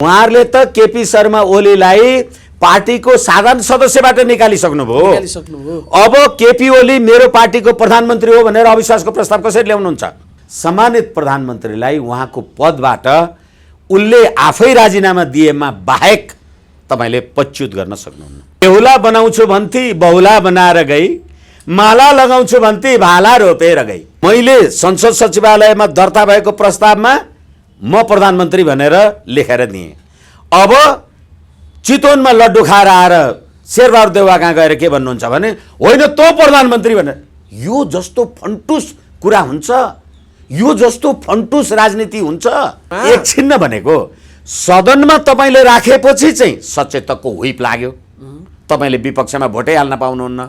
उहाँहरूले त केपी शर्मा ओलीलाई पार्टीको साधारण सदस्यबाट निकालिसक्नुभयो। अब केपी ओली मेरो पार्टीको प्रधानमन्त्री हो भनेर अविश्वासको प्रस्ताव कसरी ल्याउनुहुन्छ? सम्मानित प्रधानमन्त्रीलाई उहाँको पदबाट उनले आफै राजीनामा दिएमा बाहेक तपाईले पच्युत गर्न सक्नुहुन्न। बेहुला बनाउँछु भन्थे बहुला बनाएर गई, माला लगाउँछु भन्थे भाला रोपेर गई। मैले संसद सचिवालयमा दर्ता भएको प्रस्तावमा म प्रधानमन्त्री भनेर लेखेर दिएँ। अब चितवनमा लड्डु खाएर आएर शेरबहादुर देउवा कहाँ गएर के भन्नुहुन्छ भने होइन तँ प्रधानमन्त्री भनेर। यो जस्तो फन्टुस कुरा हुन्छ? यो जस्तो फन्टुस राजनीति हुन्छ? एकछिन भनेको सदनमा तपाईले राखेपछि चाहिँ सचेतकको हुइप लाग्यो, तपाईले विपक्षमा भोटै हाल्न पाउनुहुन्न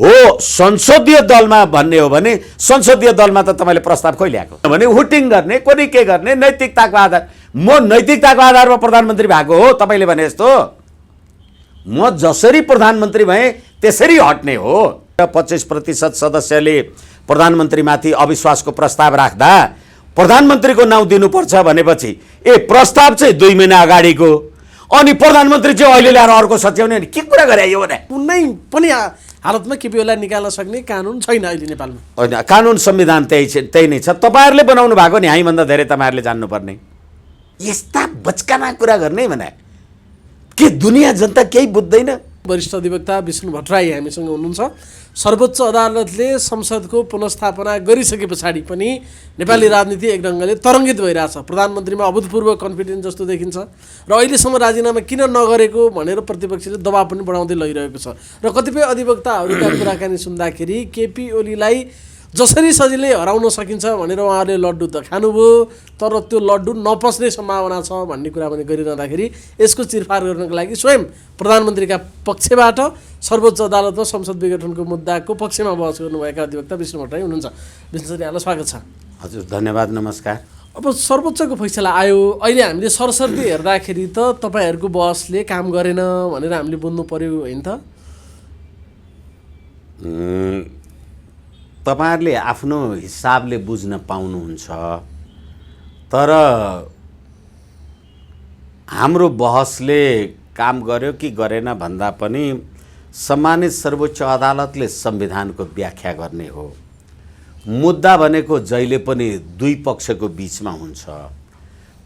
हो। संसदीय दलमा भन्ने हो भने संसदीय दलमा त तपाईले प्रस्ताव खोइ ल्याएको भने हुटिङ गर्ने कोनी के गर्ने नैतिकताको आधार। म नैतिकताको आधारमा प्रधानमन्त्री भएको हो तपाईले भने जस्तो। म जसरी प्रधानमन्त्री भएँ त्यसरी हट्ने हो। 25% सदस्यले प्रधानमन्त्रीमाथि अविश्वासको प्रस्ताव राख्दा प्रधानमन्त्रीको नाउँ दिनुपर्छ भनेपछि प्रस्ताव चाहिँ 2 महिना अगाडिको, अनि प्रधानमन्त्री चाहिँ अहिले ल्याएर अर्को सच्याउने के कुरा गरे यो भने? कुनै पनि हालतमा केपी ओलीलाई निकाल्न सक्ने कानुन छैन अहिले नेपालमा। होइन, कानुन संविधान त्यही नै छ। तपाईहरुले बनाउनु भएको नि, हामीभन्दा धेरै तपाईहरुले जान्नुपर्ने। यस्ता बचकाना कुरा गर्ने भने के दुनिया जनता केही बुझ्दैन? वरिष्ठ अधिवक्ता विष्णु भट्टराई हामीसँग हुनुहुन्छ। सर्वोच्च अदालतले संसदको पुनर्स्थापना गरिसके पछाडि पनि नेपाली राजनीति एक ढङ्गले तरङ्गित भइरहेछ। प्रधानमन्त्रीमा अभूतपूर्व कन्फिडेन्स जस्तो देखिन्छ र अहिलेसम्म राजीनामा किन नगरेको भनेर प्रतिपक्षले दबाब पनि बढाउँदै लगिरहेको छ। र कतिपय अधिवक्ताहरूका कुराकानी सुन्दाखेरि केपी ओलीलाई जसरी सजिलै हराउन सकिन्छ भनेर उहाँहरूले लड्डु त खानुभयो, तर त्यो लड्डु नपच्ने सम्भावना छ भन्ने कुरा पनि गरिरहँदाखेरि यसको चिरफार गर्नको लागि स्वयं प्रधानमन्त्रीका पक्षबाट सर्वोच्च अदालतमा संसद विघटनको मुद्दाको पक्षमा बहस गर्नुभएका अधिवक्ता विष्णु भट्टराई हुनुहुन्छ। विष्णु सर, यहाँलाई स्वागत छ। हजुर, धन्यवाद, नमस्कार। अब सर्वोच्चको फैसला आयो, अहिले हामीले सरसर्ती हेर्दाखेरि त तपाईँहरूको बहसले काम गरेन भनेर हामीले बुझ्नु पर्यो होइन त? तपाईहरुले आफ्नो हिसाबले बुझ्न पाउनुहुन्छ, तर हाम्रो बहसले काम गर्यो कि गरेन भन्दा पनि सम्मानित सर्वोच्च अदालतले संविधानको व्याख्या गर्ने हो। मुद्दा भनेको जहिले पनि दुई पक्षको बीचमा हुन्छ।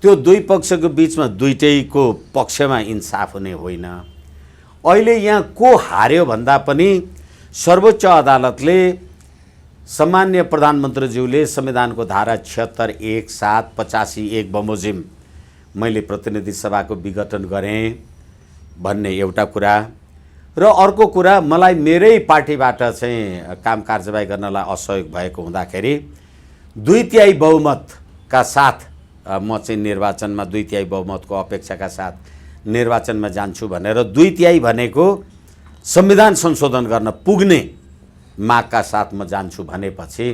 त्यो दुई पक्षको बीचमा दुईटैको पक्षमा इन्साफ हुने होइन। अहिले यहाँ को हार्यो भन्दा पनि सर्वोच्च अदालतले सम्मान्य प्रधानमन्त्रीज्यूले संविधानको धारा 76, 1, 7, 85(1) बमोजिम मैले प्रतिनिधि सभाको विघटन गरेँ भन्ने एउटा कुरा, र अर्को कुरा मलाई मेरै पार्टीबाट चाहिँ काम कारबाही गर्नलाई असहयोग भएको हुँदाखेरि 2/3 बहुमतका साथ म चाहिँ निर्वाचनमा 2/3 बहुमतको अपेक्षाका साथ निर्वाचनमा जान्छु भनेर 2/3 भनेको संविधान संशोधन गर्न पुग्ने मागका साथ म जान्छु भनेपछि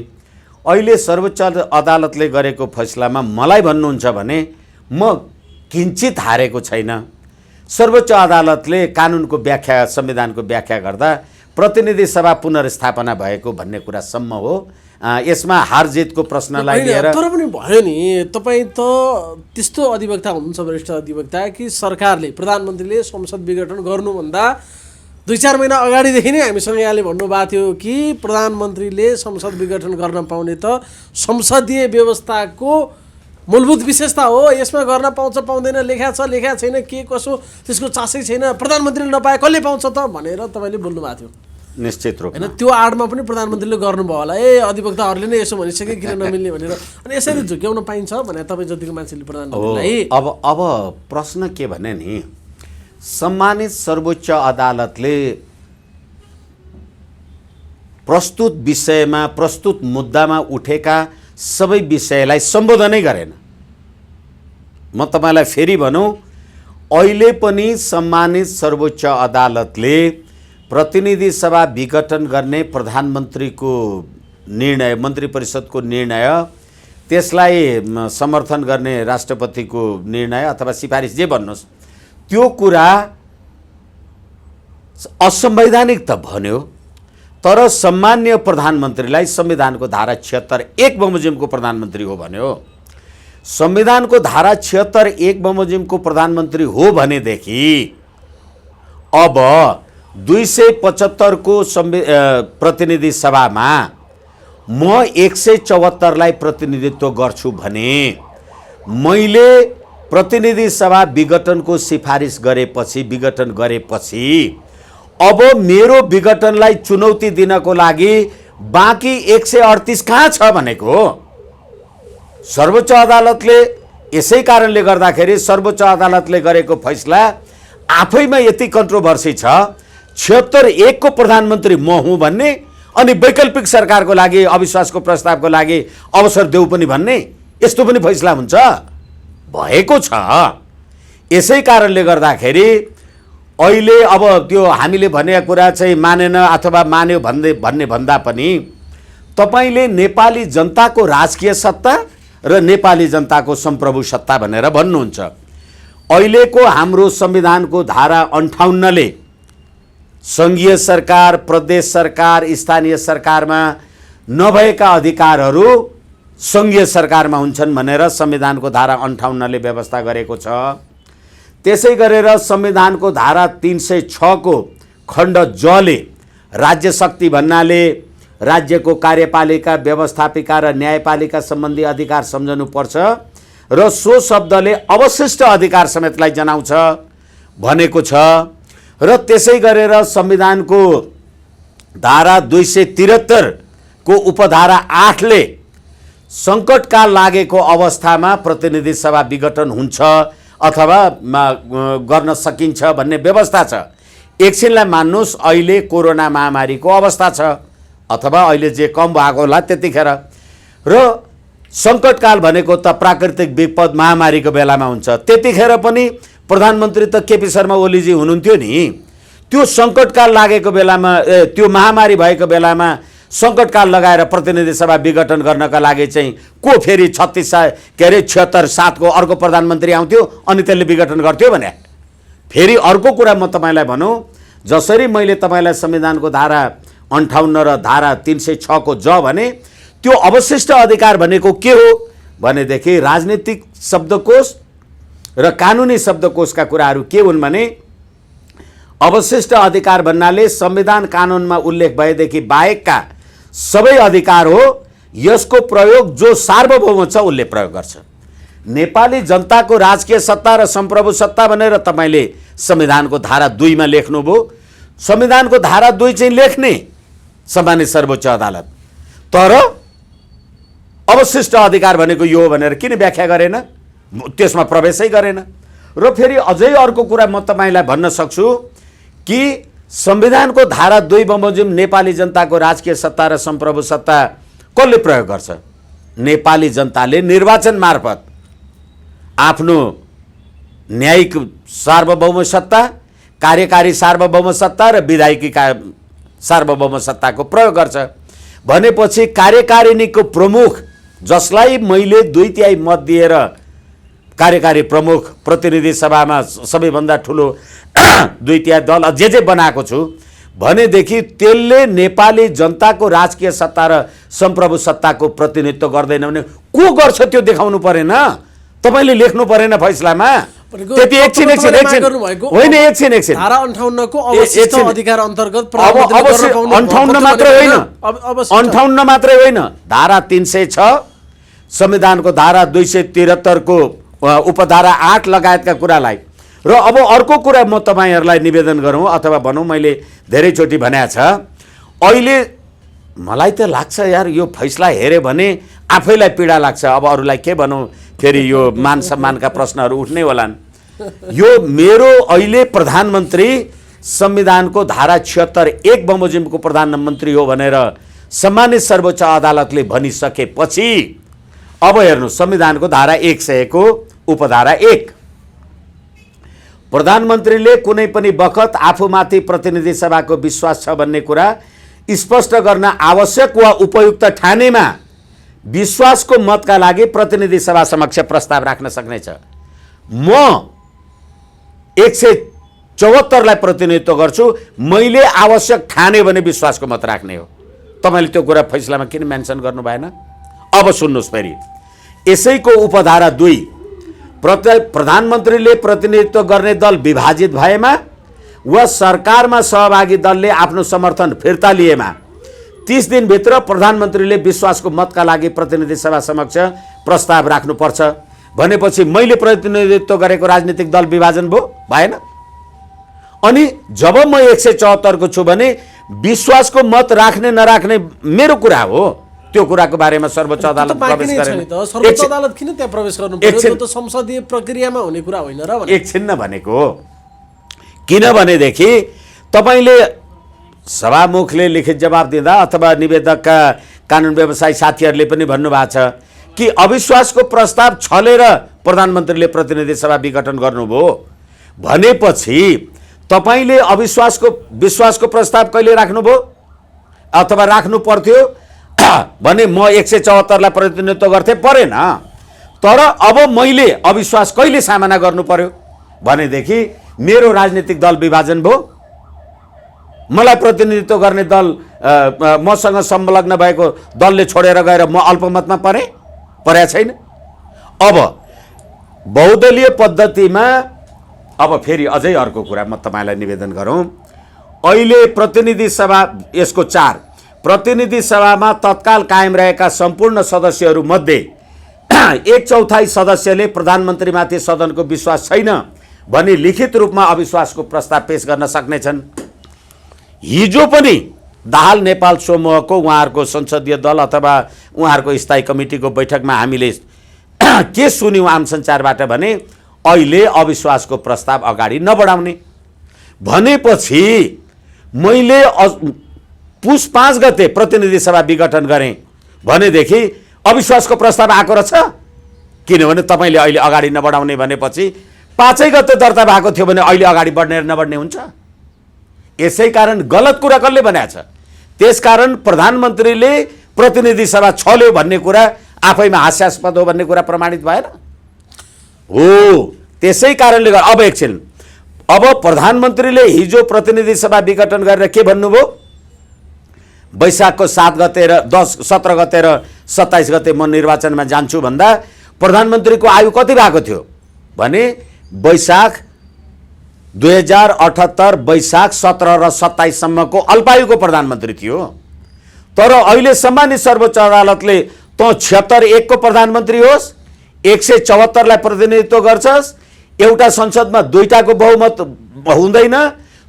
अहिले सर्वोच्च अदालतले गरेको फैसलामा मलाई भन्नुहुन्छ भने म किञ्चित हारेको छैन। सर्वोच्च अदालतले कानुनको व्याख्या, संविधानको व्याख्या गर्दा प्रतिनिधि सभा पुनर्स्थापना भएको भन्ने कुरा सम्म हो। यसमा हार जितको प्रश्नलाई लिएर तर पनि भयो नि, तपाईँ त त्यस्तो अधिवक्ता हुनुहुन्छ, वरिष्ठ अधिवक्ता, कि सरकारले प्रधानमन्त्रीले संसद विघटन गर्नुभन्दा 2-4 महिना अगाडिदेखि नै हामीसँग यहाँले भन्नुभएको थियो कि प्रधानमन्त्रीले संसद विघटन गर्न पाउने त संसदीय व्यवस्थाको मूलभूत विशेषता हो, यसमा गर्न पाउँछ पाउँदैन लेखा छ लेखा छैन के कसो त्यसको चासै छैन, प्रधानमन्त्रीले नपाए कसले पाउँछ त भनेर तपाईँले बोल्नुभएको थियो। निश्चित रूपमा होइन, त्यो आडमा पनि प्रधानमन्त्रीले गर्नुभयो होला, अधिवक्ताहरूले नै यसो भनिसके किन नमिल्ने भनेर, अनि यसरी झुक्याउन पाइन्छ भने तपाईँ जतिको मान्छेले प्रधानमन्त्रीलाई। अब प्रश्न के भने नि, सम्मानित सर्वोच्च अदालतले प्रस्तुत विषयमा, प्रस्तुत मुद्दामा उठेका सबै विषयलाई सम्बोधनै गरेन। म तपाईलाई फेरि भनौँ, अहिले पनि सम्मानित सर्वोच्च अदालतले प्रतिनिधि सभा विघटन गर्ने प्रधानमन्त्रीको निर्णय, मन्त्री परिषदको निर्णय, त्यसलाई समर्थन गर्ने राष्ट्रपतिको निर्णय अथवा सिफारिस जे भन्नुहोस्, त्यो कुरा असंवैधानिक त भन्यो, तर सम्मान्य प्रधानमन्त्रीलाई संविधानको धारा 76(1) बमोजिमको प्रधानमन्त्री हो भन्यो। संविधानको धारा 76(1) बमोजिमको प्रधानमन्त्री हो भनेदेखि अब 275 को प्रतिनिधि सभामा म 174 लाई प्रतिनिधित्व गर्छु भने मैले प्रतिनिधि सभा विघटनको सिफारिस विघटन गरेपछि अब मेरो विघटनलाई चुनौती दिनको लागि बाँकी 138 कहाँ छ भनेको सर्वोच्च अदालतले। यसै कारणले गर्दाखेरि सर्वोच्च अदालतले गरेको फैसला आफैमा यति कन्ट्रोभर्सी छ। 76(1) को प्रधानमन्त्री म हुँ भन्ने अनि वैकल्पिक सरकारको लागि अविश्वासको प्रस्तावको लागि अवसर देऊ पनि भन्ने यस्तो पनि फैसला हुन्छ भएको छ। यसै कारणले गर्दाखेरि अहिले अब त्यो हामीले भनेको कुरा चाहिँ मानेन अथवा मान्यो भन्ने भन्दा पनि तपाईले नेपाली जनताको राजकीय सत्ता र नेपाली जनताको सम्प्रभु सत्ता भनेर भन्नुहुन्छ। अहिलेको हाम्रो संविधानको धारा 58 ले संघीय सरकार, प्रदेश सरकार, स्थानीय सरकारमा नभएका अधिकारहरू संघीय सरकारमा हुन्छन् भनेर संविधानको धारा 58 ले व्यवस्था गरेको छ। त्यसै गरेर संविधानको धारा 306 को खण्ड ज ले राज्य शक्ति भन्नाले राज्यको कार्यपालिका, व्यवस्थापिका र न्यायपालिका सम्बन्धी अधिकार सम्झनु पर्छ र सो शब्दले अवशिष्ट अधिकार समेतलाई जनाउँछ भनेको छ। र त्यसै गरेर संविधानको धारा 273 को उपधारा 8 ले सङ्कटकाल लागेको अवस्थामा प्रतिनिधि सभा विघटन हुन्छ अथवा गर्न सकिन्छ भन्ने व्यवस्था छ। एकछिनलाई मान्नुस् अहिले कोरोना महामारीको अवस्था छ अथवा अहिले जे कम भएको होला त्यतिखेर र सङ्कटकाल भनेको त प्राकृतिक विपद महामारीको बेलामा हुन्छ। त्यतिखेर पनि प्रधानमन्त्री त केपी शर्मा ओलीजी हुनुहुन्थ्यो नि। त्यो सङ्कटकाल लागेको बेलामा त्यो महामारी भएको बेलामा सङ्कटकाल लगाएर प्रतिनिधि सभा विघटन गर्नका लागि चाहिँ को फेरि 76 को अर्को प्रधानमन्त्री आउँथ्यो अनि त्यसले विघटन गर्थ्यो भने फेरि अर्को कुरा म तपाईँलाई भनौँ। जसरी मैले तपाईँलाई संविधानको धारा 58 र धारा 306 को ज भने त्यो अवशिष्ट अधिकार भनेको के हो भनेदेखि राजनीतिक शब्दकोश र कानुनी शब्दकोशका कुराहरू के हुन् भने अवशिष्ट अधिकार भन्नाले संविधान कानुनमा उल्लेख भएदेखि बाहेकका सबै अधिकार हो। यसको प्रयोग जो सार्वभौम छ उसले प्रयोग गर्छ। नेपाली जनताको राजकीय सत्ता र सम्प्रभु सत्ता भनेर तपाईँले संविधानको धारा 2 मा लेख्नुभयो। संविधानको धारा 2 चाहिँ लेख्ने सम्मानित सर्वोच्च अदालत, तर अवशिष्ट अधिकार भनेको यो हो भनेर किन व्याख्या गरेन, त्यसमा प्रवेशै गरेन। र फेरि अझै अर्को कुरा म तपाईँलाई भन्न सक्छु कि संविधानको धारा 2 बमोजिम नेपाली जनताको राजकीय सत्ता र सम्प्रभु सत्ता कसले प्रयोग गर्छ? नेपाली जनताले निर्वाचन मार्फत आफ्नो न्यायिक सार्वभौम सत्ता, कार्यकारी सार्वभौम सत्ता र विधायिकी सार्वभौम सत्ताको प्रयोग गर्छ। भनेपछि कार्यकारिणीको प्रमुख जसलाई मैले 2/3 मत दिएर कार्यकारी प्रमुख प्रतिनिधि सभामा सबैभन्दा ठुलो 2/3 दल जे बनाएको छु भनेदेखि त्यसले नेपाली जनताको राजकीय सत्ता र सम्प्रभु सत्ताको प्रतिनिधित्व गर्दैन भने को गर्छ त्यो देखाउनु परेन? तपाईले लेख्नु परेन फैसलामा? त्यति एकछिन होइन, एकछिन धारा 58 को अवशिष्ट अधिकार अन्तर्गत 58 मात्रै होइन, धारा 306 संविधानको धारा 273 को उपधारा 8 लगायतका कुरालाई। र अब अर्को कुरा म तपाईहरुलाई निवेदन गरौँ अथवा भनौँ, मैले धेरैचोटि भनेको छ, अहिले मलाई त लाग्छ यार यो फैसला हेर्यो भने आफैलाई पीडा लाग्छ। अब अरूलाई के भनौँ, फेरि यो मान सम्मानका प्रश्नहरू उठ्नै होलान्। यो मेरो अहिले प्रधानमन्त्री संविधानको धारा 76(1) बमोजिमको प्रधानमन्त्री हो भनेर सम्मानित सर्वोच्च अदालतले भनिसकेपछि अब हेर्नु, संविधानको धारा 100 को उपधारा 1, प्रधानमन्त्रीले कुनै पनि बखत आफूमाथि प्रतिनिधि सभाको विश्वास छ भन्ने कुरा स्पष्ट गर्न आवश्यक वा उपयुक्त ठानेमा विश्वासको मतका लागि प्रतिनिधि सभा समक्ष प्रस्ताव राख्न सक्नेछ। म 174 लाई प्रतिनिधित्व गर्छु, मैले आवश्यक ठाने भने विश्वासको मत राख्ने हो। तपाईले त्यो कुरा फैसलामा किन मेन्सन गर्नु भएन? अब सुन्नुस् फेरि, यसैको उपधारा 2 प्रधानमन्त्रीले प्रतिनिधित्व गर्ने दल विभाजित भएमा वा सरकारमा सहभागी दलले आफ्नो समर्थन फिर्ता लिएमा 30 दिनभित्र प्रधानमन्त्रीले विश्वासको मतका लागि प्रतिनिधि सभा समक्ष प्रस्ताव राख्नुपर्छ। भनेपछि मैले प्रतिनिधित्व गरेको राजनीतिक दल विभाजन भएन। अनि जब म 174 को छु भने विश्वासको मत राख्ने नराख्ने मेरो कुरा हो। त्यो कुराको बारेमा सर्वोच्च अदालत प्रवेश गरेन। सर्वोच्च अदालत किन त्यहाँ प्रवेश गर्नु पर्यो? त्यो त संसदीय प्रक्रियामा हुने कुरा होइन र भने एकछिन भनेको। किनभनेदेखि तपाईले सभामुखले लिखित जवाब दिँदा अथवा निवेदकका कानुन व्यवसायी साथीहरूले पनि भन्नुभएको छ कि अविश्वासको प्रस्ताव छलेर प्रधानमन्त्रीले प्रतिनिधि सभा विघटन गर्नुभयो भनेपछि तपाईले विश्वासको प्रस्ताव कहिले राख्नुभयो अथवा राख्नु पर्थ्यो भने म 174 लाई प्रतिनिधित्व गर्थे परेन। तर अब मैले अविश्वास कहिले सामना गर्नु पर्यो भनेदेखि मेरो राजनीतिक दल विभाजन भयो, मलाई प्रतिनिधित्व गर्ने दल मसँग संलग्न भएको दलले छोडेर गएर म अल्पमतमा परेको छैन। अब बहुदलीय पद्धतिमा अब फेरि अझै अर्को कुरा म तपाईलाई निवेदन गरौँ। अहिले प्रतिनिधि सभा यसको 4 प्रतिनिधि सभामा तत्काल कायम रहेका सम्पूर्ण सदस्यहरू मध्ये 1/4 सदस्यले प्रधानमन्त्रीमाथि सदनको विश्वास छैन भनी लिखित रूपमा अविश्वासको प्रस्ताव पेश गर्न सक्नेछन्। हिजो पनि दाहाल नेपाल समूहको उहाँहरूको संसदीय दल अथवा उहाँहरूको स्थायी कमिटीको बैठकमा हामीले के सुन्यौँ आम सञ्चारबाट भने अहिले अविश्वासको प्रस्ताव अगाडि नबढाउने भनेपछि मैले पुस 5 गते प्रतिनिधि सभा विघटन गरेँ भनेदेखि अविश्वासको प्रस्ताव आएको रहेछ। किनभने तपाईँले अहिले अगाडि नबढाउने भनेपछि 5 गते दर्ता भएको थियो भने अहिले अगाडि बढ्ने नबढ्ने हुन्छ। यसै कारण गलत कुरा कसले भनेको छ? त्यसकारण प्रधानमन्त्रीले प्रतिनिधि सभा छल्यो भन्ने कुरा आफैमा हास्यास्पद हो भन्ने कुरा प्रमाणित भएन हो। त्यसै कारणले अब एकछिन अब प्रधानमन्त्रीले हिजो प्रतिनिधि सभा विघटन गरेर के भन्नुभयो? वैशाखको 7 गते र 17 गते र 27 गते म निर्वाचनमा जान्छु भन्दा प्रधानमन्त्रीको आयु कति भएको थियो भने वैशाख 2078 वैशाख 17 र 27 सम्मको अल्पायुको प्रधानमन्त्री थियो। तर अहिले सम्मानित सर्वोच्च अदालतले त 76 को प्रधानमन्त्री होस्, 174 लाई प्रतिनिधित्व गर्छस्, एउटा संसदमा 2टाको बहुमत हुँदैन,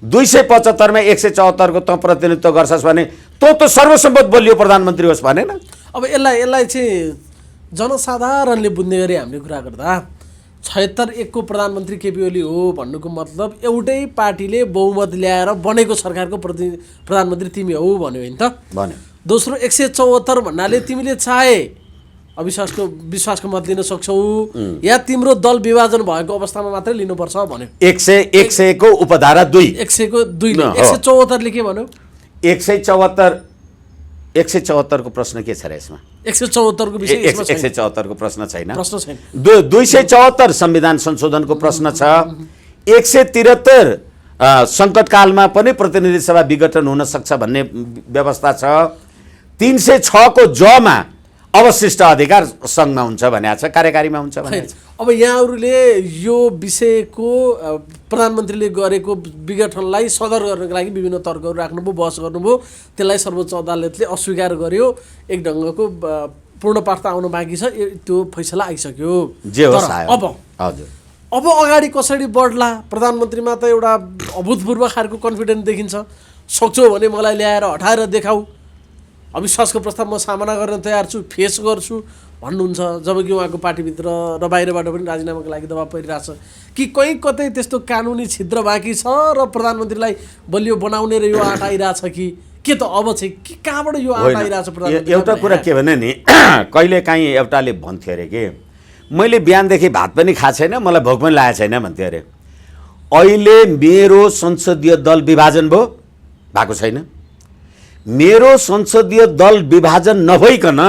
275 मा 174 को त प्रतिनिधित्व गर्छस् भने त सर्वसम्मत बलियो प्रधानमन्त्री होस् भनेन। अब यसलाई चाहिँ जनसाधारणले बुझ्ने गरी हामीले कुरा गर्दा 76 को प्रधानमन्त्री केपी ओली हो भन्नुको मतलब एउटै पार्टीले बहुमत ल्याएर बनेको सरकारको प्रधानमन्त्री तिमी हो भन्यो होइन त भन्यो। दोस्रो 174 भन्नाले तिमीले चाहे विश्वासको मत लिन सक्छौ या तिम्रो दल विभाजन भएको अवस्थामा मात्रै लिनुपर्छ भन्यो। 100 को उपधारा 2 100 को 2 174 ले के भन्यो? 174 को प्रश्न के छ र यसमा? 174 को विषय 174 को प्रश्न छैन। प्रश्न छैन। 274 संविधान संशोधनको प्रश्न छ। 173 संकटकालमा पनि प्रतिनिधि सभा विघटन हुन सक्छ भन्ने व्यवस्था छ। 306 को जमा अवशिष्ट अधिकार संघमा हुन्छ भनेको छ, कार्यकारीमा हुन्छ भनेको छ। अब यहाँहरूले यो विषयको प्रधानमन्त्रीले गरेको विघटनलाई सदर गर्नको लागि विभिन्न तर्कहरू राख्नुभयो, बहस गर्नुभयो, त्यसलाई सर्वोच्च अदालतले अस्वीकार गर्यो। एक ढङ्गको पूर्ण पार्ता आउनु बाँकी छ, त्यो फैसला आइसक्यो। जे होस् अब हजुर अब अगाडि कसरी बढ्ला? प्रधानमन्त्रीमा त एउटा अभूतपूर्व खालको कन्फिडेन्स देखिन्छ। सक्छौ भने मलाई ल्याएर हटाएर देखाऊ, अविश्वासको प्रस्ताव म सामना गर्न तयार छु, फेस गर्छु भन्नुहुन्छ। जबकि उहाँको पार्टीभित्र र बाहिरबाट पनि राजीनामाको लागि दबाब परिरहेछ कि कहीँ कतै त्यस्तो कानुनी छिद्र बाँकी छ र प्रधानमन्त्रीलाई बलियो बनाउने र यो आँट आइरहेछ कि त अब चाहिँ के कहाँबाट यो आँट आइरहेछ प्रधानमन्त्री? एउटा कुरा के भने नि कहिले काहीँ एउटाले भन्थ्यो अरे कि मैले बिहानदेखि भात पनि खाएको छैन, मलाई भोक पनि लागेको छैन भन्थ्यो अरे। अहिले मेरो संसदीय दल विभाजन भएको छैन। मेरो संसदीय दल विभाजन नभइकन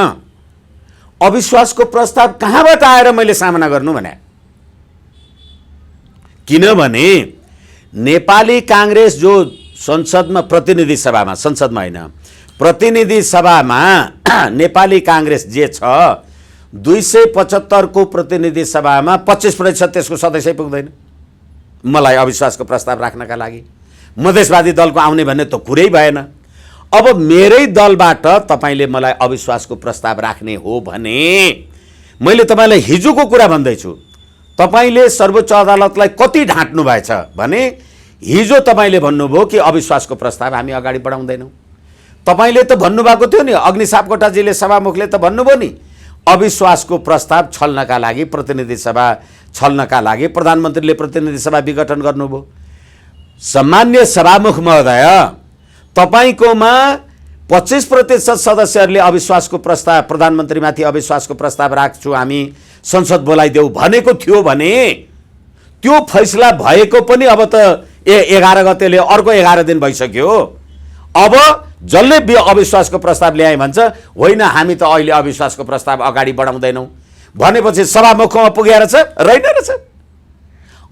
अविश्वासको प्रस्ताव कहाँबाट आएर मैले सामना गर्नु भने? किनभने नेपाली कांग्रेस जो संसदमा प्रतिनिधि सभामा, संसदमा होइन प्रतिनिधि सभामा नेपाली कांग्रेस जे छ 275 को प्रतिनिधि सभामा 25% त्यसको सदस्य पुग्दैन मलाई अविश्वासको प्रस्ताव राख्नका लागि। मधेसवादी दलको आउने भन्ने त कुरै भएन। अब मेरै दलबाट तपाईले मलाई अविश्वासको प्रस्ताव राख्ने हो भने मैले तपाईलाई हिजोको कुरा भन्दैछु। तपाईले सर्वोच्च अदालतलाई कति ढाँट्नु भएछ भने हिजो तपाईले भन्नुभयो कि अविश्वासको प्रस्ताव हामी अगाडि बढाउँदैनौँ। तपाईले त भन्नुभएको थियो नि, अग्नि सापकोटाजीले सभामुखले त भन्नुभयो नि, अविश्वासको प्रस्ताव छल्नका लागि प्रतिनिधि सभा छल्नका लागि प्रधानमन्त्रीले प्रतिनिधि सभा विघटन गर्नुभयो। सम्मान्य सभामुख महोदय, तपाईकोमा 25% सदस्यहरूले अविश्वासको प्रस्ताव प्रधानमन्त्रीमाथि अविश्वासको प्रस्ताव राख्छु हामी संसद बोलाइदेऊ भनेको थियो भने त्यो फैसला भएको पनि अब त 11 गतेले अर्को 11 दिन भइसक्यो। अब जसले अविश्वासको प्रस्ताव ल्याए भन्छ होइन हामी त अहिले अविश्वासको प्रस्ताव अगाडि बढाउँदैनौँ भनेपछि सभामुखमा पुगेर छ रहेन रहेछ।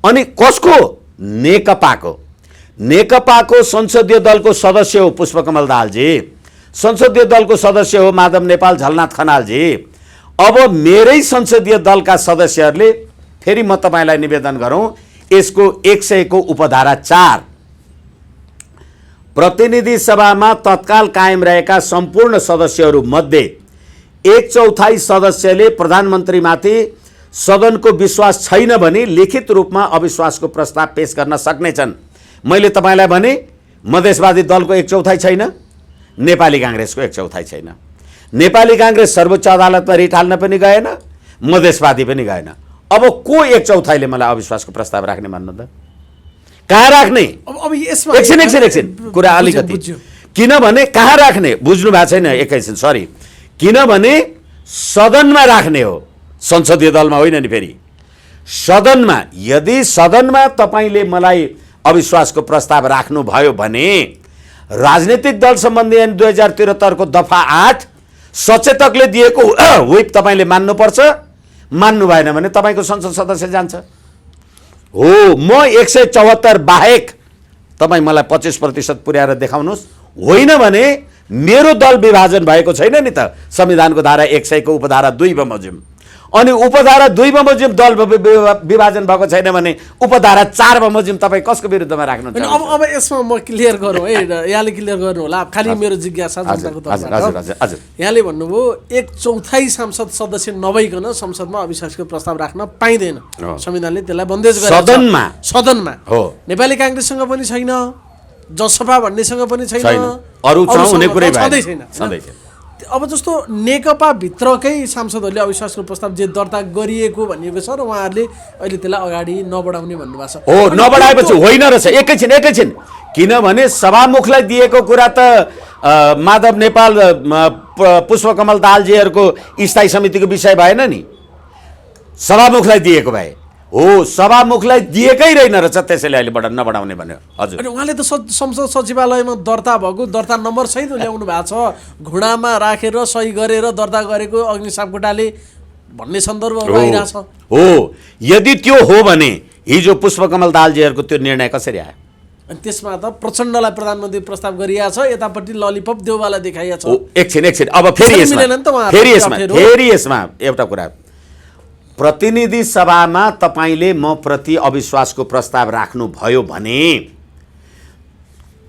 अनि कसको? नेकपाको संसदीय दलको सदस्य हो पुष्पकमल दाहालजी, संसदीय दलको सदस्य हो माधव नेपाल, झलनाथ खनालजी। अब मेरै संसदीय दलका सदस्यहरूले फेरि म तपाईलाई निवेदन गरौँ, यसको 100 को उपधारा 4 प्रतिनिधि सभामा तत्काल कायम रहेका सम्पूर्ण सदस्यहरू मध्ये 1/4 सदस्यले प्रधानमन्त्रीमाथि सदनको विश्वास छैन भने लिखित रूपमा अविश्वासको प्रस्ताव पेश गर्न सक्नेछन्। मैले तपाईलाई भने मधेसवादी दलको 1/4 छैन, नेपाली कांग्रेसको 1/4 छैन। नेपाली कांग्रेस सर्वोच्च अदालतमा रिट हाल्न पनि गएन, मधेसवादी पनि गएन। अब को 1/4ले मलाई अविश्वासको प्रस्ताव राख्ने भन्नु त? कहाँ राख्ने? अब यसमा एकछिन कुरा अलिकति, किनभने कहाँ राख्ने बुझ्नु भएको छैन एकैछिन, सरी। किनभने सदनमा राख्ने हो, संसदीय दलमा होइन नि। फेरि सदनमा, यदि सदनमा तपाईले मलाई अविश्वासको प्रस्ताव राख्नु भयो भने राजनीतिक दल सम्बन्धी ऐन 2073 को दफा 8 सचेतकले दिएको व्हिप तपाईले मान्नुपर्छ। मान्नु भएन भने तपाईको संसद सदस्य जान्छ। हो, म 174 बाहेक तपाईँ मलाई 25% पुर्याएर देखाउनुहोस्। होइन भने मेरो दल विभाजन भएको छैन नि त, संविधानको धारा 100 को उपधारा 2 बमोजिम। अनि उपधारा 2 बमोजिम दल विभाजन भएको छैन भने उपधारा 4 बमोजिम तपाईँ कसको विरुद्धमा राख्नुहुन्छ? अब यसमा म क्लियर गरौँ है, यहाँले क्लियर गर्नु होला। खालि मेरो जिज्ञासा जनताको तर्फबाट यहाँले भन्नुभयो 1/4 सांसद सदस्य नभइकन संसदमा अविश्वासको प्रस्ताव राख्न पाइँदैन, संविधानले त्यसलाई बन्देज गरेको छ। सदनमा हो, नेपाली कांग्रेससँग पनि छैन, जसपा भन्नेसँग पनि छैन, अरु हुने कुरै छैन। अब जस्तो नेकपा भित्रकै सांसदहरूले अविश्वासको प्रस्ताव जे दर्ता गरिएको भनिएको छ र उहाँहरूले अहिले त्यसलाई अगाडि नबढाउने भन्नुभएको छ। हो, नबढाएपछि होइन रहेछ। एकैछिन, किनभने सभामुखलाई दिएको कुरा त माधव नेपाल पुष्पकमल दाहालजीहरूको स्थायी समितिको विषय भएन नि, सभामुखलाई दिएको भए हो। सभामुखलाई दिएकै रहेन रहेछ, त्यसैले अहिले नबढाउने भन्यो। हजुर, अनि उहाँले त संसद सचिवालयमा दर्ता भएको दर्ता नम्बर सहित ल्याउनु भएको छ, घुँडामा राखेर सही गरेर दर्ता गरेको अग्नि सापकोटाले भन्ने सन्दर्भहरू आइरहेछ। हो, यदि त्यो हो भने हिजो पुष्पकमल दाहालजीहरूको त्यो निर्णय कसरी आयो? अनि त्यसमा त प्रचण्डलाई प्रधानमन्त्री प्रस्ताव गरिएको छ, यतापट्टि ललिपप देउवालाई देखाइएको छ। एकछिन, अब फेरि यसमा एउटा कुरा, प्रतिनिधि सभामा तपाईले म प्रति अविश्वासको प्रस्ताव राख्नु भयो भने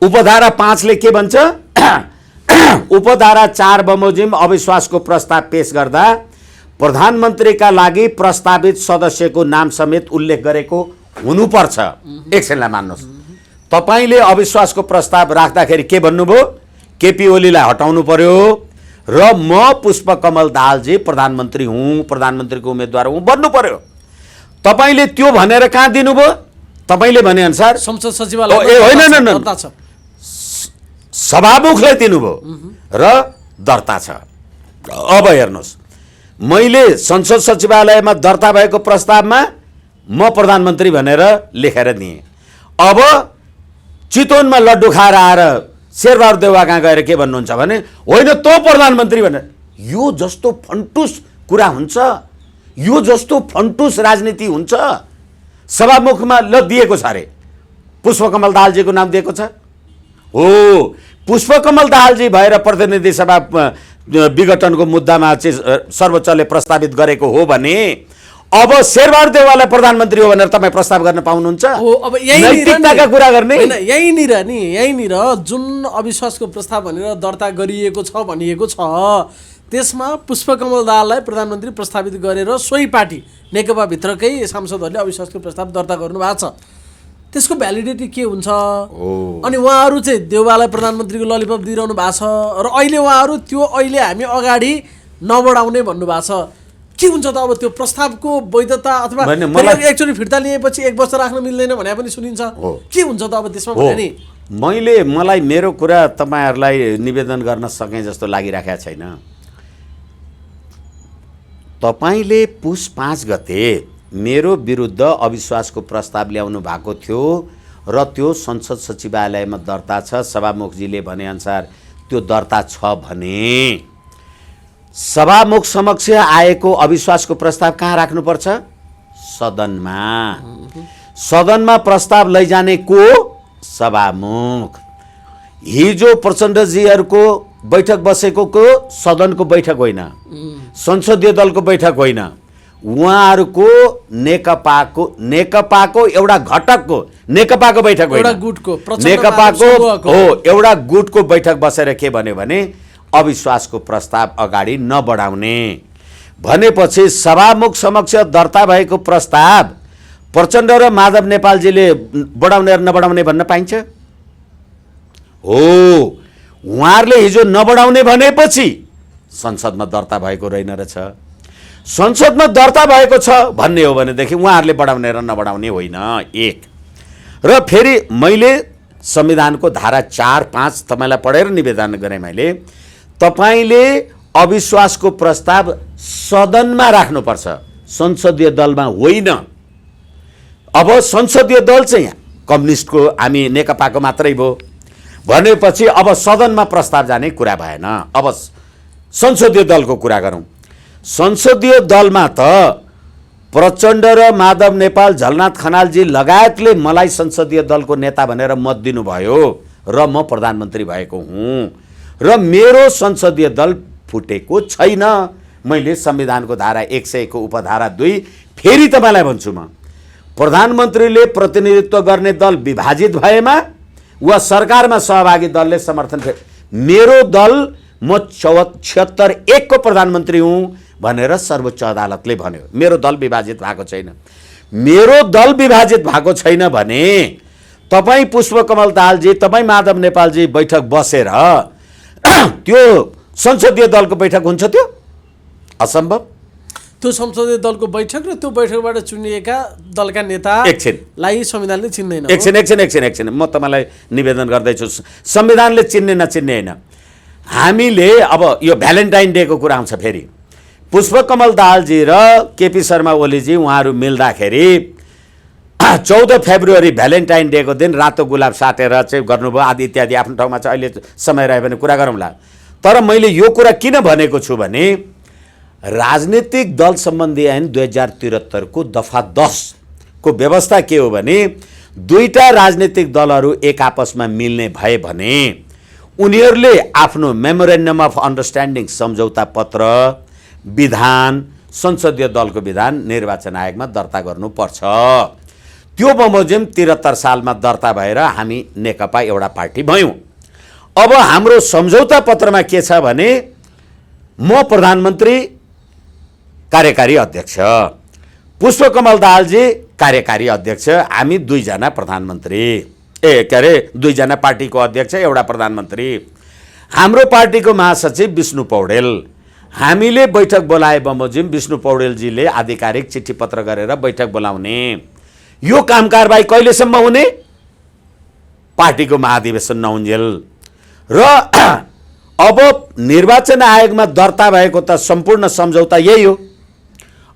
उपधारा 5 ले के भन्छ? उपधारा 4 बमोजिम अविश्वासको प्रस्ताव पेश गर्दा प्रधानमन्त्रीका लागि प्रस्तावित सदस्यको नाम समेत उल्लेख गरेको हुनुपर्छ। एकछिनलाई मान्नुहोस्, तपाईले अविश्वासको प्रस्ताव राख्दाखेरि के भन्नुभयो? केपी ओलीलाई हटाउनु पर्यो र म पुष्पकमल दाहालजी प्रधानमन्त्री हुँ, प्रधानमन्त्रीको उम्मेदवार हुँ भन्नु पर्यो। तपाईले त्यो भनेर कहाँ दिनुभयो? तपाईले भने अनुसार संसद सचिवालय होइन, सभामुखलाई दिनुभयो र दर्ता छ। अब हेर्नुहोस्, मैले संसद सचिवालयमा दर्ता भएको प्रस्तावमा म प्रधानमन्त्री भनेर लेखेर दिएँ। अब चितवनमा लड्डु खाएर आएर शेरबहादुर देउवा कहाँ गएर के भन्नुहुन्छ भने होइन तँ प्रधानमन्त्री भनेर। यो जस्तो फन्टुस कुरा हुन्छ, यो जस्तो फन्टुस राजनीति हुन्छ? सभामुखमा दिएको छ अरे, पुष्पकमल दाहालजीको नाम दिएको छ। हो, पुष्पकमल दाहालजी भएर प्रतिनिधि सभा विघटनको मुद्दामा चाहिँ सर्वोच्चले प्रस्तावित गरेको हो भने अब शेरबहादुर देउवालाई प्रधानमन्त्री हो भनेर तपाईँ प्रस्ताव गर्न पाउनुहुन्छ? हो, अब यहीँनिर नैतिकताका कुरा गर्ने होइन, यहीँनिर जुन अविश्वासको प्रस्ताव भनेर दर्ता गरिएको छ भनिएको छ त्यसमा पुष्पकमल दाहाललाई प्रधानमन्त्री प्रस्तावित गरेर सोही पार्टी नेकपाभित्रकै सांसदहरूले अविश्वासको प्रस्ताव दर्ता गर्नुभएको छ। त्यसको भ्यालिडिटी के हुन्छ? अनि उहाँहरू चाहिँ देउवालाई प्रधानमन्त्रीको ललिपप दिइरहनु भएको छ र अहिले उहाँहरू त्यो अहिले हामी अगाडि नबढाउने भन्नुभएको छ। के हुन्छ त अब त्यो प्रस्तावको वैधता अथवा एकचोटि फिर्ता लिएपछि 1 वर्ष राख्न मिल्दैन भने पनि सुनिन्छ। के हुन्छ त अब त्यसमा भने नि? मलाई मेरो कुरा तपाईँहरूलाई निवेदन गर्न सकेँ जस्तो लागिराखेको छैन। तपाईँले पुस 5 गते मेरो विरुद्ध अविश्वासको प्रस्ताव ल्याउनु भएको थियो र त्यो संसद सचिवालयमा दर्ता छ। सभामुखजीले भनेअनुसार त्यो दर्ता छ भने सभामुख समक्ष आएको अविश्वासको प्रस्ताव कहाँ राख्नुपर्छ? सदनमा। सदनमा प्रस्ताव लैजाने को? सभामुख। हिजो प्रचण्डजीहरूको बैठक बसेको को सदनको बैठक होइन, संसदीय दलको बैठक होइन, उहाँहरूको नेकपाको एउटा घटकको नेकपाको बैठक होइन, नेकपाको हो एउटा गुटको बैठक बसेर के भन्यो भने अविश्वासको प्रस्ताव अगाडि नबढाउने भनेपछि सभामुख समक्ष दर्ता भएको प्रस्ताव प्रचण्ड र माधव नेपालजीले बढाउने र नबढाउने भन्न पाइन्छ? हो, उहाँहरूले हिजो नबढाउने भनेपछि संसदमा दर्ता भएको रहेन रहेछ। संसदमा दर्ता भएको छ भन्ने हो भनेदेखि उहाँहरूले बढाउने र नबढाउने होइन। एक र फेरि मैले संविधानको धारा 4, 5 तपाईँलाई पढेर निवेदन गरेँ मैले। तपाईँले अविश्वासको प्रस्ताव सदनमा राख्नुपर्छ, संसदीय दलमा होइन। अब संसदीय दल चाहिँ कम्युनिस्टको हामी नेकपाको मात्रै भयो भनेपछि अब सदनमा प्रस्ताव जाने कुरा भएन। अब संसदीय दलको कुरा गरौँ। संसदीय दलमा त प्रचण्ड र माधव नेपाल, झलनाथ खनालजी लगायतले मलाई संसदीय दलको नेता भनेर मत दिनुभयो र म प्रधानमन्त्री भएको हुँ र मेरो संसदीय दल फुटेको छैन। मैले संविधानको धारा 101 को उपधारा 2 फेरि तपाईँलाई भन्छु, म प्रधानमन्त्रीले प्रतिनिधित्व गर्ने दल विभाजित भएमा वा सरकारमा सहभागी दलले समर्थन, मेरो दल म 76-1 को प्रधानमन्त्री हुँ भनेर सर्वोच्च अदालतले भन्यो। मेरो दल विभाजित भएको छैन। मेरो दल विभाजित भएको छैन भने तपाईँ पुष्पकमल दाहालजी, तपाईँ माधव नेपालजी बैठक बसेर त्यो संसदीय दलको बैठक हुन्छ? त्यो असम्भव। त्यो संसदीय दलको बैठक र त्यो बैठकबाट चुनिएका दलका नेतालाई संविधानले चिन्दैन। एकछिन म तपाईँलाई निवेदन गर्दैछु। संविधानले चिन्ने नचिन्ने होइन। हामीले अब यो भ्यालेन्टाइन डेको कुरा आउँछ फेरि। पुष्पकमल दाहालजी र केपी शर्मा ओलीजी उहाँहरू मिल्दाखेरि 14 फेब्रुअरी भ्यालेन्टाइन डेको दिन रातो गुलाब साटेर चाहिँ गर्नुभयो आदि इत्यादि। आफ्नो ठाउँमा चाहिँ अहिले समय रह्यो भने कुरा गरौँला। तर मैले यो कुरा किन भनेको छु भने राजनीतिक दल सम्बन्धी ऐन 2073 को दफा 10 को व्यवस्था के हो भने दुईटा राजनीतिक दलहरू एक आपसमा मिल्ने भए भने उनीहरूले आफ्नो मेमोरेन्डम अफ अन्डरस्ट्यान्डिङ सम्झौता पत्र विधान, संसदीय दलको विधान निर्वाचन आयोगमा दर्ता गर्नुपर्छ। त्यो बमोजिम 73 सालमा दर्ता भएर हामी नेकपा एउटा पार्टी भयौँ। अब हाम्रो सम्झौता पत्रमा के छ भने म प्रधानमन्त्री, कार्यकारी अध्यक्ष, पुष्पकमल दाहालजी कार्यकारी अध्यक्ष, हामी दुईजना प्रधानमन्त्री, दुईजना पार्टीको अध्यक्ष, एउटा प्रधानमन्त्री। हाम्रो पार्टीको महासचिव विष्णु पौडेल। हामीले बैठक बोलाए बमोजिम विष्णु पौडेलजीले आधिकारिक चिठी पत्र गरेर बैठक बोलाउने। यो काम कारबाही कहिलेसम्म हुने? पार्टीको महाधिवेशन नहुन्जेल। र अब निर्वाचन आयोगमा दर्ता भएको त सम्पूर्ण सम्झौता यही हो।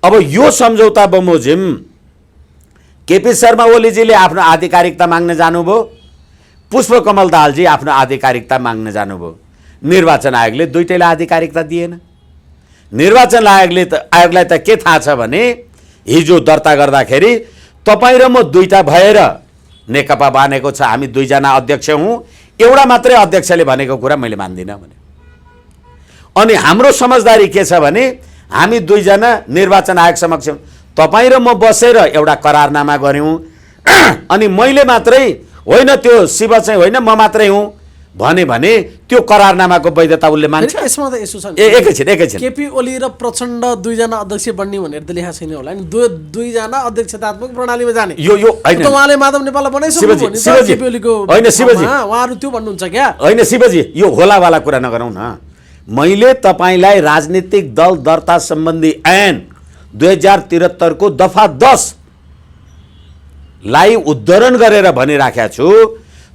अब यो सम्झौता बमोजिम केपी शर्मा ओलीजीले आफ्नो आधिकारिकता माग्न जानुभयो, पुष्पकमल दाहालजी आफ्नो आधिकारिकता माग्न जानुभयो। निर्वाचन आयोगले दुईटैलाई आधिकारिकता दिएन। निर्वाचन आयोगलाई त के थाहा छ भने हिजो दर्ता गर्दाखेरि तपाईँ र म दुईटा भएर नेकपा बनेको छ, हामी दुईजना अध्यक्ष हौँ, एउटा मात्रै अध्यक्षले भनेको कुरा मैले मान्दिनँ भने। अनि हाम्रो समझदारी के छ भने हामी दुईजना निर्वाचन आयोग समक्ष तपाईँ र म बसेर एउटा करारनामा गऱ्यौँ अनि मैले मात्रै होइन त्यो शिव चाहिँ होइन म मात्रै हुँ भने त्यो करारनामाको वैधता उसले मान्छ। यसमा त यसो छ एकैछिन केपी ओली र प्रचण्ड दुईजना अध्यक्ष बन्ने भनेर त लेखा छैन होला नि, दुईजना अध्यक्षतात्मक प्रणालीमा जाने यो होइन उहाँले माधव नेपाललाई बनाइसक्नु भने त केपी ओलीको होइन शिवजी उहाँहरू त्यो भन्नुहुन्छ क्या? होइन शिवजी यो होलावाला कुरा नगरौँ न। मैले तपाईँलाई राजनीतिक दल दर्ता सम्बन्धी ऐन 2073 को दफा 10 लाई उद्धरण गरेर भनिराखेको छु।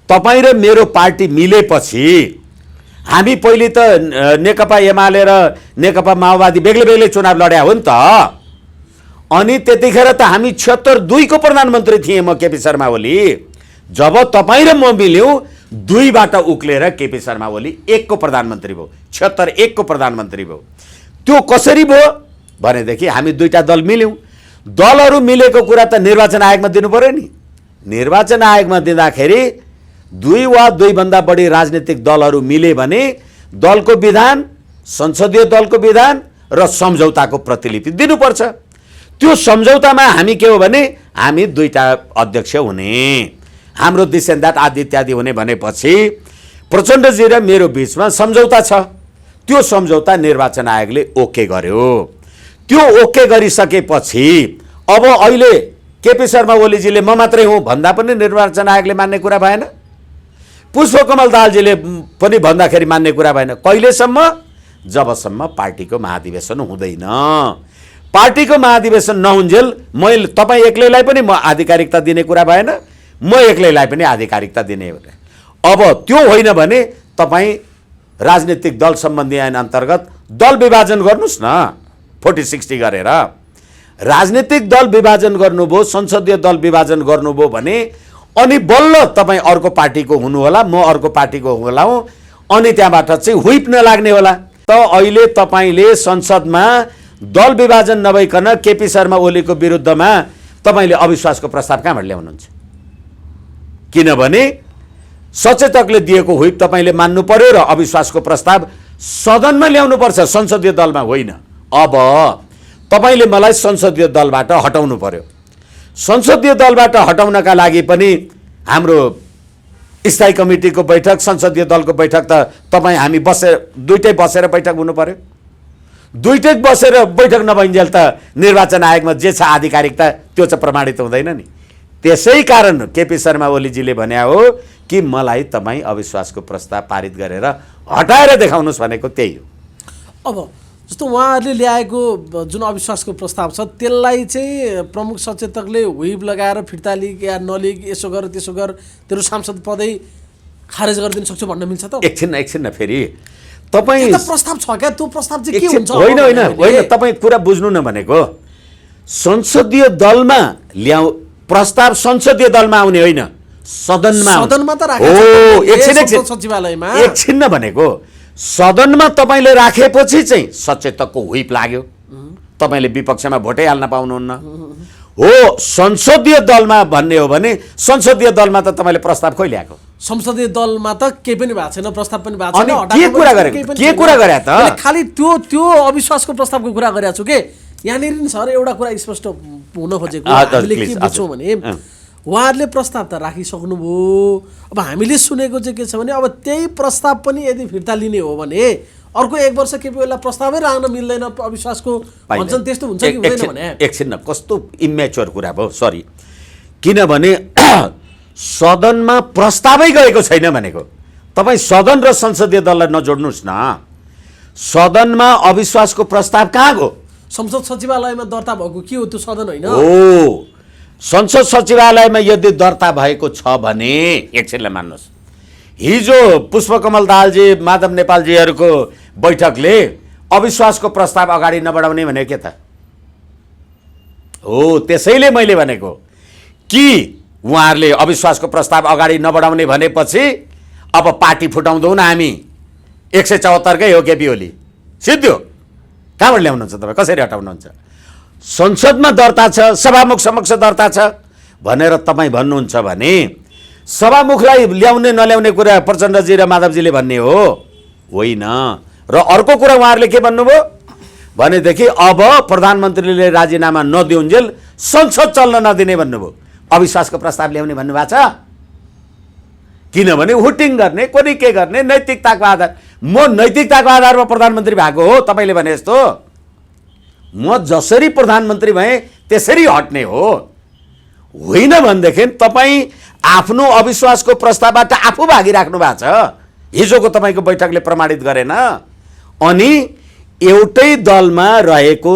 तपाईँ र मेरो पार्टी मिलेपछि हामी पहिले त नेकपा एमाले र नेकपा माओवादी बेग्लै बेग्लै चुनाव लड्या हो नि त। अनि त्यतिखेर त हामी 76 को प्रधानमन्त्री थिएँ म केपी शर्मा ओली। जब तपाईँ र म मिल्यौँ 2 बाट उक्लेर केपी शर्मा ओली 1 को प्रधानमन्त्री भयो, 76 को प्रधानमन्त्री भयो। त्यो कसरी भयो भनेदेखि हामी दुईटा दल मिल्यौँ। दलहरू मिलेको कुरा त निर्वाचन आयोगमा दिनु पर्यो नि। निर्वाचन आयोगमा दिँदाखेरि 2 वा 2 भन्दा बढी राजनीतिक दलहरू मिले भने दलको विधान, संसदीय दलको विधान र सम्झौताको प्रतिलिपि दिनुपर्छ। त्यो सम्झौतामा हामी के हो भने हामी 2टा अध्यक्ष हुने, हाम्रो दिस एन्ड द्याट आदि इत्यादि हुने भनेपछि प्रचण्डजी र मेरो बिचमा सम्झौता छ। त्यो सम्झौता निर्वाचन आयोगले ओके गर्यो। त्यो ओके गरिसकेपछि अब अहिले केपी शर्मा ओलीजीले म मात्रै हुँ भन्दा पनि निर्वाचन आयोगले मान्ने कुरा भएन, पुष्पकमल दाहालजीले पनि भन्दाखेरि मान्ने कुरा भएन। कहिलेसम्म? जबसम्म पार्टीको महाधिवेशन हुँदैन। पार्टीको महाधिवेशन नहुन्जेल मैले तपाईँ एक्लैलाई पनि म आधिकारिकता दिने कुरा भएन, म एक्लैलाई पनि आधिकारिकता दिने। अब त्यो होइन भने तपाईँ राजनीतिक दल सम्बन्धी ऐन अन्तर्गत दल विभाजन गर्नुहोस् न 40-60 गरेर। राजनीतिक दल विभाजन गर्नुभयो, संसदीय दल विभाजन गर्नुभयो भने अनि बल्ल तपाईँ अर्को पार्टीको हुनु होला, म अर्को पार्टीको होला हूँ, अनि त्यहाँबाट चाहिँ हुइप नलाग्ने होला। त अहिले तपाईँले संसदमा दल विभाजन नभइकन केपी शर्मा ओलीको विरुद्धमा तपाईँले अविश्वासको प्रस्ताव कहाँबाट ल्याउनुहुन्छ? किनभने सचेतकले दिएको हुइप तपाईँले मान्नु पर्यो र अविश्वासको प्रस्ताव सदनमा ल्याउनुपर्छ, संसदीय दलमा होइन। अब तपाईँले मलाई संसदीय दलबाट हटाउनु पर्यो। संसदीय दलबाट हटाउनका लागि पनि हाम्रो स्थायी कमिटीको बैठक, संसदीय दलको बैठक त तपाईँ हामी दुईटै बसेर बैठक हुनु पर्यो। दुईटै बसेर बैठक नभइन्जेल त निर्वाचन आयोगमा जे छ आधिकारिकता त्यो चाहिँ प्रमाणित हुँदैन नि। त्यसै कारण केपी शर्मा ओलीजीले भने हो कि मलाई तपाईँ अविश्वासको प्रस्ताव पारित गरेर हटाएर देखाउनुहोस् भनेको त्यही हो। अब जस्तो उहाँहरूले ल्याएको जुन अविश्वासको प्रस्ताव छ त्यसलाई चाहिँ प्रमुख सचेतकले हुइप लगाएर फिर्ता लिग या नलिग यसो गर त्यसो गर तेरो सांसद पदै खारेज गरिदिन सक्छु भन्न मिल्छ त? एकछिन फेरि तपाईँ प्रस्ताव छ क्या, त्यो प्रस्ताव चाहिँ के हुन्छ? होइन तपाईँ कुरा बुझ्नु न भनेको। संसदीय दलमा प्रस्ताव संसदीय दलमा आउने होइन, सदनमा त राखेको सचिवालयमा। एकछिन न भनेको सदनमा तपाईँले राखेपछि चाहिँ सचेतकको हुइप लाग्यो, तपाईँले विपक्षमा भोटै हाल्न पाउनुहुन्न हो। संसदीय दलमा भन्ने हो भने संसदीय दलमा त तपाईँले प्रस्ताव खोइ ल्याएको? संसदीय दलमा त केही पनि भएको छैन, प्रस्ताव पनि भएको छैन। के कुरा गरे त? खालि त्यो अविश्वासको प्रस्तावको कुरा गरेको छु के। यहाँनिर नि सर एउटा कुरा स्पष्ट हुन खोजेको हामीले के बुझ्छौँ भने उहाँहरूले प्रस्ताव त राखिसक्नुभयो। अब हामीले सुनेको चाहिँ के छ भने अब त्यही प्रस्ताव पनि यदि फिर्ता लिने हो भने अर्को 1 वर्ष केपी ओलीलाई प्रस्तावै राख्न मिल्दैन अविश्वासको भन्छन्, त्यस्तो हुन्छ कि हुँदैन भने? एकछिन न, कस्तो इम्याच्योर कुरा भयो, सरी। किनभने सदनमा प्रस्तावै गएको छैन भनेको। तपाईँ सदन र संसदीय दललाई नजोड्नुहोस् न। सदनमा अविश्वासको प्रस्ताव कहाँ गयो? संसद सचिवालयमा दर्ता भएको के हो त्यो सदन होइन? हो, संसद सचिवालयमा यदि दर्ता भएको छ भने एकछिनलाई मान्नुहोस्, हिजो पुष्पकमल दाहालजी माधव नेपालजीहरूको बैठकले अविश्वासको प्रस्ताव अगाडि नबढाउने भने के त हो? त्यसैले मैले भनेको कि उहाँहरूले अविश्वासको प्रस्ताव अगाडि नबढाउने भनेपछि अब पार्टी फुटाउँदैनौँ हामी। 174 हो केपी ओली, सिद्धो कहाँबाट ल्याउनुहुन्छ तपाईँ? कसरी हटाउनुहुन्छ? संसदमा दर्ता छ, सभामुख समक्ष दर्ता छ भनेर तपाईँ भन्नुहुन्छ भने सभामुखलाई ल्याउने नल्याउने कुरा प्रचण्डजी र माधवजीले भन्ने हो होइन। र अर्को कुरा उहाँहरूले के भन्नुभयो भनेदेखि अब प्रधानमन्त्रीले राजीनामा नदिउन्जेल संसद चल्न नदिने भन्नुभयो। अविश्वासको प्रस्ताव ल्याउने भन्नुभएको छ। किनभने हुटिङ गर्ने, कोनी के गर्ने, नैतिकताको आधार। म नैतिकताको आधारमा प्रधानमन्त्री भएको हो तपाईँले भने जस्तो। म जसरी प्रधानमन्त्री भएँ त्यसरी हट्ने हो, होइन भनेदेखि तपाईँ आफ्नो अविश्वासको प्रस्तावबाट आफू भागिराख्नु भएको छ। हिजोको तपाईँको बैठकले प्रमाणित गरेन। अनि एउटै दलमा रहेको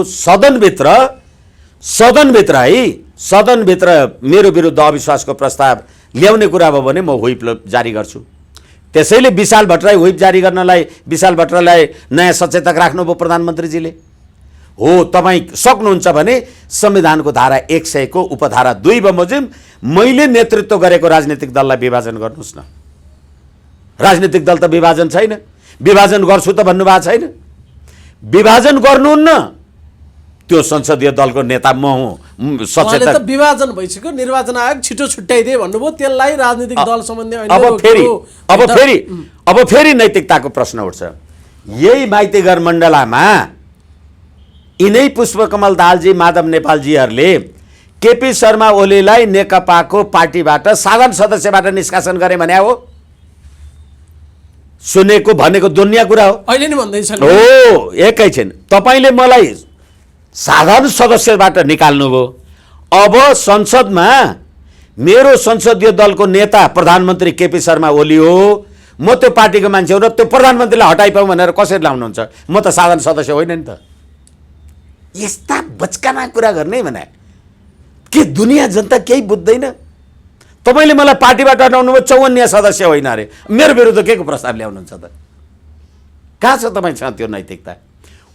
सदनभित्र मेरो विरुद्ध अविश्वासको प्रस्ताव ल्याउने कुरा भयो भने म व्हिप जारी गर्छु। त्यसैले विशाल भट्टराई व्हिप जारी गर्नलाई विशाल भट्टराईलाई नयाँ सचेतक राख्नुभयो प्रधानमन्त्रीजीले। हो, तपाईँ सक्नुहुन्छ भने संविधानको धारा 100 को उपधारा 2 बमोजिम मैले नेतृत्व गरेको राजनीतिक दललाई विभाजन गर्नुहोस् न। राजनीतिक दल त विभाजन छैन। विभाजन गर्छु त भन्नुभएको छैन। विभाजन गर्नुहुन्न। त्यो संसदीय दलको नेता म हुँ, सचेतक। विभाजन भइसक्यो, निर्वाचन आयोग छिटो छुट्याइदिए भन्नुभयो, त्यसलाई राजनीतिक दल सम्बन्धी अब फेरि नैतिकताको प्रश्न उठ्छ। यही माइतीघर मण्डलामा यिनै पुष्पकमल दाहालजी, माधव नेपालजीहरूले केपी शर्मा ओलीलाई नेकपाको पार्टीबाट साधारण सदस्यबाट निष्कासन गरे भने हो। सुनेको भनेको दुनियाँ कुरा हो। अहिले नि भन्दैछन् हो, एकैछिन तपाईँले मलाई साधारण सदस्यबाट निकाल्नुभयो। अब संसदमा मेरो संसदीय दलको नेता प्रधानमन्त्री केपी शर्मा ओली हो। म त्यो पार्टीको मान्छे हो र त्यो प्रधानमन्त्रीलाई हटाइपाउँ भनेर कसरी लाउनुहुन्छ? म त साधारण सदस्य होइन नि त। यस्ता बचकाना कुरा गर्ने भने के दुनियाँ जनता केही बुझ्दैन? तपाईँले मलाई पार्टीबाट हटाउनु भयो, 54 सदस्य होइन अरे, मेरो विरुद्ध के को प्रस्ताव ल्याउनुहुन्छ त? कहाँ छ तपाईँसँग त्यो नैतिकता?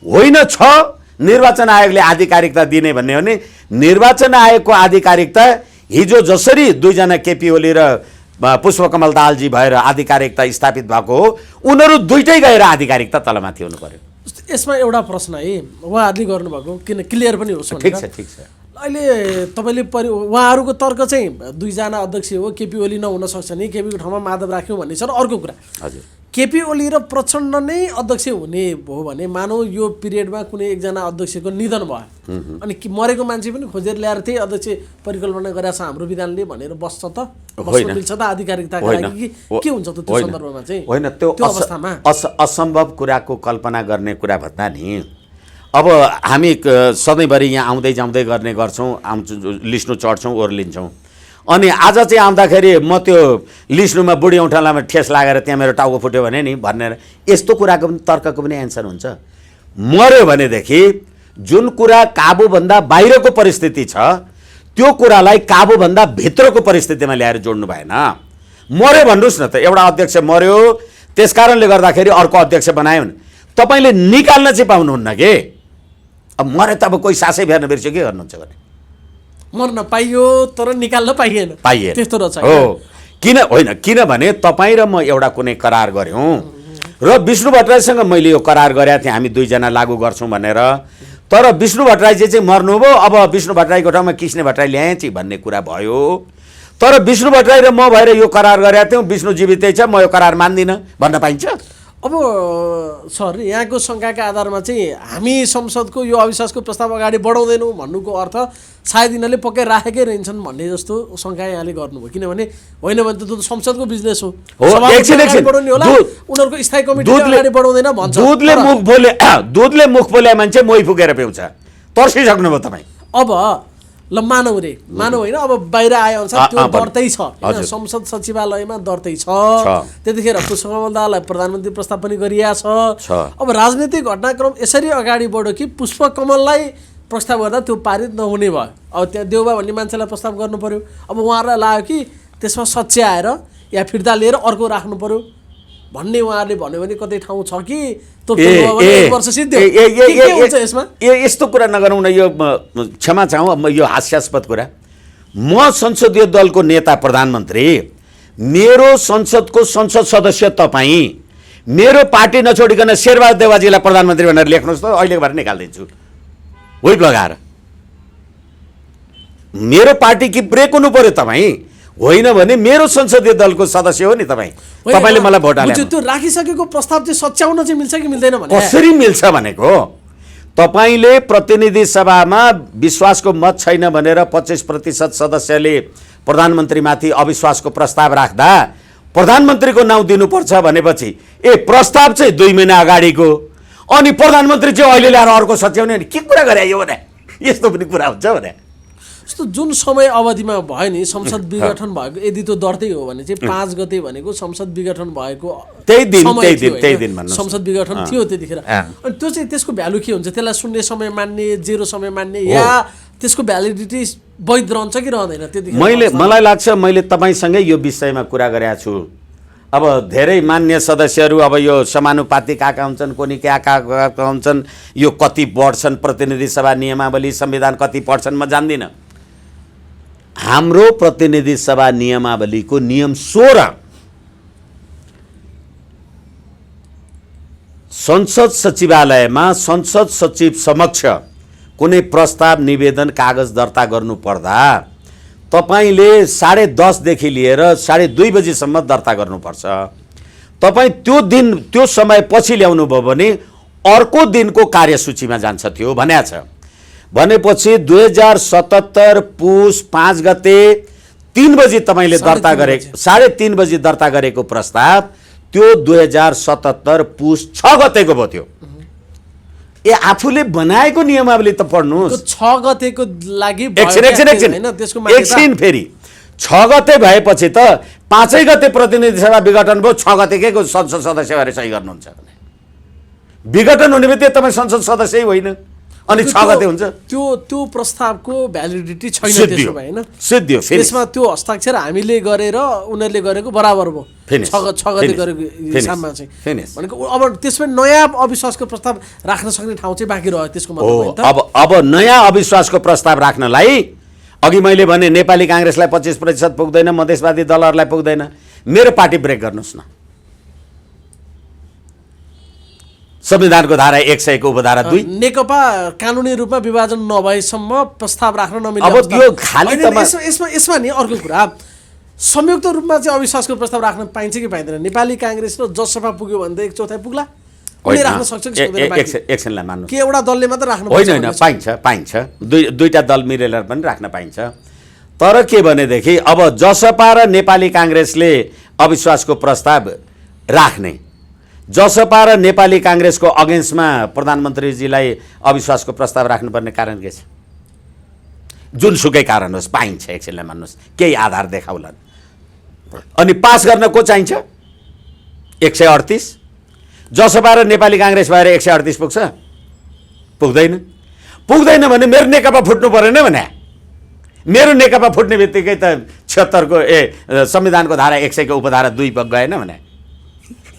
होइन, छ निर्वाचन आयोगले आधिकारिकता दिने भन्ने हो भने निर्वाचन आयोगको आधिकारिकता हिजो जसरी दुईजना केपी ओली र पुष्पकमल दाहालजी भएर आधिकारिकता स्थापित भएको हो, उनीहरू दुइटै गएर आधिकारिकता तलमाथि हुनु पर्यो। यसमा एउटा प्रश्न है, उहाँहरूले गर्नुभएको किन क्लियर पनि होस् भनेर। ठिक छ। अहिले तपाईँले उहाँहरूको तर्क चाहिँ दुईजना अध्यक्ष हो, केपी ओली नहुन सक्छ नि, केपीको ठाउँमा माधव राख्यौँ भन्ने छ। र अर्को कुरा, हजुर, केपी ओली र प्रचण्ड नै अध्यक्ष हुने भयो भने मानौ यो पिरियडमा कुनै एकजना अध्यक्षको निधन भयो अनि मरेको मान्छे पनि खोजेर ल्याएर त्यही अध्यक्ष परिकल्पना गरेको छ हाम्रो विधानले भनेर बस्छ त? बस्न मिल्छ त आधिकारिकताको लागि? के हुन्छ त त्यो सन्दर्भमा चाहिँ? होइन, त्यो अवस्थामा असम्भव कुराको कल्पना गर्ने कुरा भन्दा नि अब हामी सधैँभरि यहाँ आउँदै जाउँदै गर्ने गर्छौँ, लिस्नु चढ्छौँ, ओर्लिन्छौँ। अनि आज चाहिँ आउँदाखेरि म त्यो लिस्नुमा बुढी औँठालामा ठेस लागेर त्यहाँ मेरो टाउको फुट्यो भने नि भनेर यस्तो कुराको पनि तर्कको पनि एन्सर हुन्छ। मर्यो भनेदेखि जुन कुरा काबुभन्दा बाहिरको परिस्थिति छ त्यो कुरालाई काबुभन्दा भित्रको परिस्थितिमा ल्याएर जोड्नु भएन। मर्यो भन्नुहोस् न त, एउटा अध्यक्ष मर्यो त्यस कारणले गर्दाखेरि अर्को अध्यक्ष बनायो भने तपाईँले निकाल्न चाहिँ पाउनुहुन्न के? अब मरे त अब कोही सासै फेर्न बिर्स्यो के गर्नुहुन्छ भने? मर्न पाइयो तर निकाल्न पाइएन। त्यस्तो रहेछ हो। किनभने तपाईँ र म एउटा कुनै करार गऱ्यौँ र विष्णु भट्टराईसँग मैले यो करार गरेका थिएँ, हामी दुईजना लागू गर्छौँ भनेर। तर विष्णु भट्टराईजी चाहिँ मर्नुभयो, अब विष्णु भट्टराईको ठाउँमा कृष्ण भट्टराई ल्याएँ चाहिँ भन्ने कुरा भयो। तर विष्णु भट्टराई र म भएर यो करार गरेका थियौँ, विष्णु जीवितै छ, म यो करार मान्दिनँ भन्न पाइन्छ? अब सर, यहाँको शङ्काका आधारमा चाहिँ हामी संसदको यो अविश्वासको प्रस्ताव अगाडि बढाउँदैनौँ भन्नुको अर्थ सायद यिनीहरूले पक्कै राखेकै रहन्छन् भन्ने जस्तो शङ्का यहाँले गर्नुभयो। किनभने होइन भने त संसदको बिजनेस हो, बढाउने होला, उनीहरूको स्थायी कमिटी अगाडि बढाउँदैन भन्छ। दुधले मुख बोले मान्छे मोही फुकेर पिउँछ, तर्सिसक्नुभयो तपाईँ। अब ल मानौ होइन, अब बाहिर आए अनुसार त्यो दर्तै छ, संसद सचिवालयमा दर्तै छ। त्यतिखेर पुष्पकमल दाहाललाई प्रधानमन्त्री प्रस्ताव पनि गरिएको छ। अब राजनीतिक घटनाक्रम यसरी अगाडि बढ्यो कि पुष्पकमललाई प्रस्ताव गर्दा त्यो पारित नहुने भयो। अब त्यहाँ देउबा भन्ने मान्छेलाई प्रस्ताव गर्नु पर्यो। अब उहाँहरूलाई लाग्यो कि त्यसमा सच्याएर या फिर्ता लिएर अर्को राख्नु पर्यो भन्ने उहाँहरूले भन्यो भने कतै ठाउँ छ कि यस्तो कुरा नगरौँ न। यो क्षमा चाहौँ, यो हास्यास्पद कुरा। म संसदीय दलको नेता प्रधानमन्त्री, मेरो संसदको संसद सदस्य तपाईँ मेरो पार्टी नछोडिकन शेरबहादुर देवाजीलाई प्रधानमन्त्री भनेर लेख्नुहोस् त, अहिलेको भएर निकालिदिन्छु व्हिप लगाएर। मेरो पार्टी कि ब्रेक हुनु पर्यो तपाईँ। होइन भने मेरो संसदीय दलको सदस्य हो नि तपाईँ, तपाईँले मलाई भोट हाले। त्यो राखिसकेको प्रस्ताव चाहिँ सच्याउन चाहिँ मिल्छ कि मिल्दैन भने कसरी मिल्छ भनेको, तपाईँले प्रतिनिधि सभामा विश्वासको मत छैन भनेर 25% सदस्यले प्रधानमन्त्रीमाथि अविश्वासको प्रस्ताव राख्दा प्रधानमन्त्रीको नाउँ दिनुपर्छ भनेपछि प्रस्ताव चाहिँ 2 महिना अगाडिको, अनि प्रधानमन्त्री चाहिँ अहिले ल्याएर अर्को सच्याउने, अनि के कुरा गरे यो भने? यस्तो पनि कुरा हुन्छ भने? जस्तो जुन समय अवधिमा भयो नि संसद विघटन भएको, यदि त्यो दर्तै हो भने चाहिँ 5 गते भनेको संसद विघटन भएको त्यही दिन भन्नु, संसद विघटन थियो त्यतिखेर। अनि त्यो चाहिँ त्यसको भ्यालु के हुन्छ? त्यसलाई शून्य समय मान्ने, 0 समय मान्ने, या त्यसको भ्यालिडिटी वैध रहन्छ कि रहँदैन त्यतिखेर? मलाई लाग्छ मैले तपाईँसँगै यो विषयमा कुरा गरेको छु। अब धेरै मान्य सदस्यहरू अब यो समानुपातिक आएका हुन्छन्, कोनी के आएका हुन्छन्, यो कति पढ्छन् प्रतिनिधि सभा नियमावली संविधान कति पढ्छन् म जान्दिनँ। हाम्रो प्रतिनिधि सभा नियमावलीको नियम 16 संसद सचिवालयमा संसद सचिव समक्ष कुनै प्रस्ताव निवेदन कागज दर्ता गर्नु पर्दा तपाईले 10:30 देखि लिएर 2:30 बजेसम्म दर्ता गर्नुपर्छ। तपाईँ त्यो दिन त्यो समय पछि ल्याउनु भयो भने अर्को दिनको कार्यसूचीमा जान्छ थियो भनेको छ। भनेपछि 2077 पुस 5 गते 3 बजे तपाईँले दर्ता गरे, 3:30 बजे दर्ता गरेको प्रस्ताव त्यो 2077 पुस 6 गतेको भयो त्यो। आफूले बनाएको नियमावली त पढ्नुहोस्। 6 गतेको लागि एकछिन फेरि 6 गते भएपछि त 5 गते प्रतिनिधि सभा विघटन भयो, 6 गतेको संसद सदस्य भएर सही गर्नुहुन्छ भने विघटन हुने बित्तिकै तपाईँ संसद सदस्यै होइन, अनि 6 गते हुन्छ। त्यो प्रस्तावको भ्यालिडिटी छैन त्यसो भए, हैन? सिद्धियो। त्यसमा त्यो हस्ताक्षर हामीले गरेर उनीहरूले गरेको बराबर भयो। 6 गते गरेको हिसाबमा चाहिँ भनेको अब त्यसमा नयाँ अविश्वासको प्रस्ताव राख्न सक्ने ठाउँ चाहिँ बाँकी रह्यो त्यसको मतलब। अब नयाँ अविश्वासको प्रस्ताव राख्नलाई अघि मैले भने नेपाली कांग्रेसलाई 25% पुग्दैन, मधेसवादी दलहरूलाई पुग्दैन, मेरो पार्टी ब्रेक गर्नुहोस् न। संविधानको धारा 100 को उपधारा 2 नेकपा कानुनी रूपमा विभाजन नभएसम्म प्रस्ताव राख्न नमिल्ने। अब त्यो खाली यसमा नि अर्को कुरा, संयुक्त रूपमा चाहिँ अविश्वासको प्रस्ताव राख्न पाइन्छ कि पाइँदैन? नेपाली कांग्रेस र जसपा पुग्यो भने 1/4 पुग्ला, उले राख्न सक्छ कि सक्दैन? एकछिनलाई मान्नु के एउटा दलले मात्र राख्न होइन, पाइन्छ। दुईटा दल मिलेर पनि राख्न पाइन्छ। तर के भनेदेखि अब जसपा र नेपाली कांग्रेसले अविश्वासको प्रस्ताव राख्ने, जसपा र नेपाली कांग्रेसको अगेन्स्टमा प्रधानमन्त्रीजीलाई अविश्वासको प्रस्ताव राख्नुपर्ने कारण के छ? जुनसुकै कारण होस् पाइन्छ, एकछिनलाई मान्नुहोस्, केही आधार देखाउलान्। अनि पास गर्न को चाहिन्छ? 138। जसपा र नेपाली कांग्रेस भएर 138 पुग्छ? पुग्दैन भने मेरो नेकपा फुट्नु परेन भने? मेरो नेकपा फुट्ने बित्तिकै त 76 को संविधानको धारा 100 को उपधारा 2 गएन भने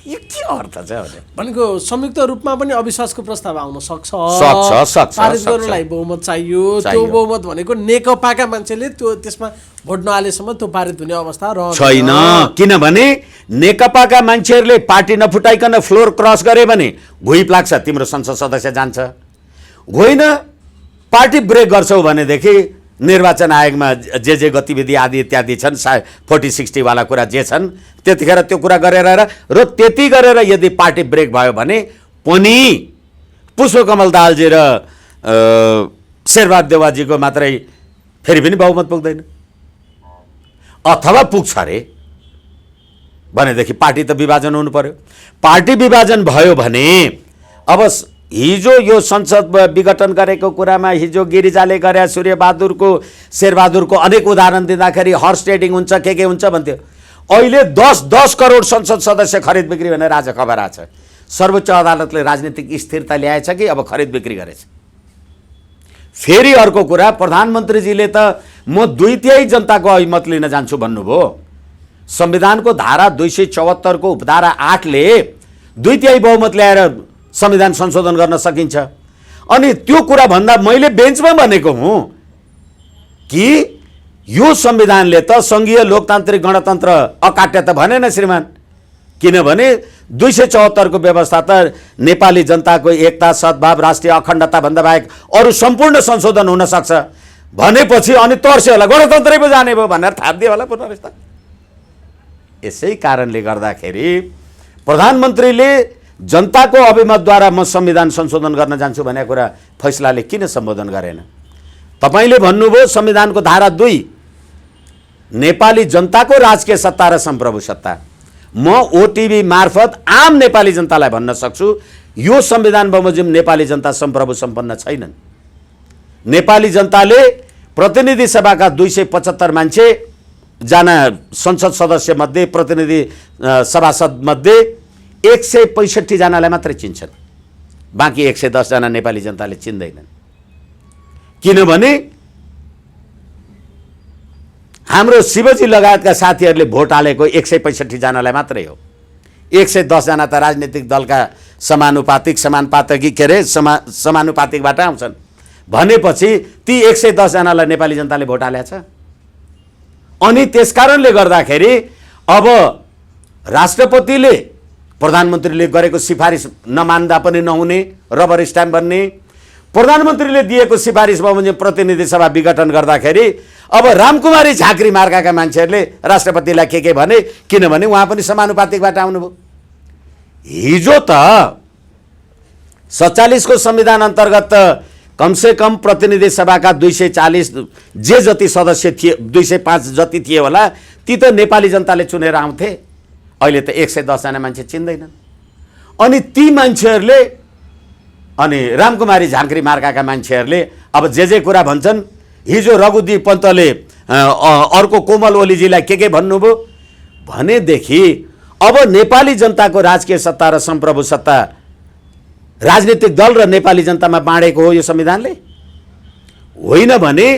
यो के अर्थ छ भनेको? संयुक्त रूपमा पनि अविश्वासको प्रस्ताव आउन सक्छ। पारित गर्नलाई बहुमत चाहियो। त्यो बहुमत भनेको नेकपाका मान्छेले त्यो त्यसमा भोट नहालेसम्म त्यो पारित हुने अवस्था छैन। किनभने नेकपाका मान्छेहरूले पार्टी नफुटाइकन फ्लोर क्रस गरे भने घुइप लाग्छ, तिम्रो संसद सदस्य जान्छ। होइन, पार्टी ब्रेक गर्छौ भनेदेखि निर्वाचन आयोगमा जे गतिविधि आदि इत्यादि छन् 40-60 वाला कुरा जे छन् त्यतिखेर त्यो कुरा गरेर र त्यति गरेर यदि पार्टी ब्रेक भयो भने पनि पुष्पकमल दाहालजी र शेरबहादुर देउवाजीको मात्रै फेरि पनि बहुमत पुग्दैन, अथवा पुग्छ अरे भनेदेखि पार्टी त विभाजन हुनु पर्यो। पार्टी विभाजन भयो भने अब हिजो यो संसद विघटन गरेको कुरामा हिजो गिरिजाले गरे, सूर्यबहादुरको शेरबहादुरको अनेक उदाहरण दिँदाखेरि हर्स ट्रेडिङ हुन्छ, के हुन्छ भन्थ्यो। अहिले 10 करोड संसद सदस्य खरिद बिक्री भनेर आज खबर आछ। सर्वोच्च अदालतले राजनीतिक स्थिरता ल्याएछ कि अब खरिद बिक्री गरेछ? फेरि अर्को कुरा, प्रधानमन्त्रीजीले त म 2/3 जनताको अभिमत लिन जान्छु भन्नुभयो। संविधानको धारा 274 को उपधारा 8 ले 2/3 बहुमत ल्याएर संविधान संशोधन गर्न सकिन्छ। अनि त्यो कुरा भन्दा मैले बेन्चमा भनेको हुँ कि यो संविधानले त संघीय लोकतान्त्रिक गणतन्त्र अकाट्य त भनेन श्रीमान, किनभने 274 को व्यवस्था त नेपाली जनताको एकता, सद्भाव, राष्ट्रिय अखण्डता भन्दा बाहेक अरू सम्पूर्ण संशोधन हुन सक्छ। भनेपछि अनि तर्स्यो होला, गणतन्त्रै पो जाने भयो भनेर थापिदियो होला पुनर्व्यवस्था। यसै कारणले गर्दाखेरि प्रधानमन्त्रीले जनताको अभिमतद्वारा म संविधान संशोधन गर्न जान्छु भनेको कुरा फैसलाले किन सम्बोधन गरेन? तपाईँले भन्नुभयो संविधानको धारा 2 नेपाली जनताको राजकीय सत्ता र सम्प्रभु सत्ता। म ओटिभी मार्फत आम नेपाली जनतालाई भन्न सक्छु, यो संविधान बमोजिम नेपाली जनता सम्प्रभु सम्पन्न छैनन्। नेपाली जनताले प्रतिनिधि सभाका 275 मान्छे जना संसद सदस्य मध्ये, प्रतिनिधि सभासद मध्ये 165 जनालाई मात्रै चिन्छन्, बाँकी 110 जना नेपाली जनताले चिन्दैनन्। किनभने हाम्रो शिवजी लगायतका साथीहरूले भोट हालेको 165 जनालाई मात्रै हो। 110 जना त राजनीतिक दलका समानुपातिक के अरे समानुपातिकबाट आउँछन् भनेपछि ती 110 जनालाई नेपाली जनताले भोट हालेको छ। अनि त्यसकारणले गर्दाखेरि अब राष्ट्रपतिले प्रधानमन्त्रीले गरेको सिफारिस नमान्दा पनि नहुने, रबर स्ट्याम्प बन्ने, प्रधानमन्त्रीले दिएको सिफारिस बमोजिम प्रतिनिधि सभा विघटन गर्दाखेरि अब रामकुमारी झाँक्री मार्काका मान्छेहरूले राष्ट्रपतिलाई के भने, किनभने उहाँ पनि समानुपातिकबाट आउनुभयो। हिजो त 47 को संविधान अन्तर्गत कमसे कम प्रतिनिधि सभाका 240 जे जति सदस्य थिए, 205 जति थिए होला, ती त नेपाली जनताले चुनेर आउँथे। अहिले त 110 जना मान्छे चिन्दैनन्। अनि ती मान्छेहरूले, अनि रामकुमारी झाँक्री मार्काका मान्छेहरूले अब जे कुरा भन्छन्। हिजो रघुदी पन्तले अर्को कोमल ओलीजीलाई के भन्नुभयो भनेदेखि अब नेपाली जनताको राजकीय सत्ता र सम्प्रभु सत्ता राजनीतिक दल र नेपाली जनतामा बाँडेको हो यो संविधानले? होइन भने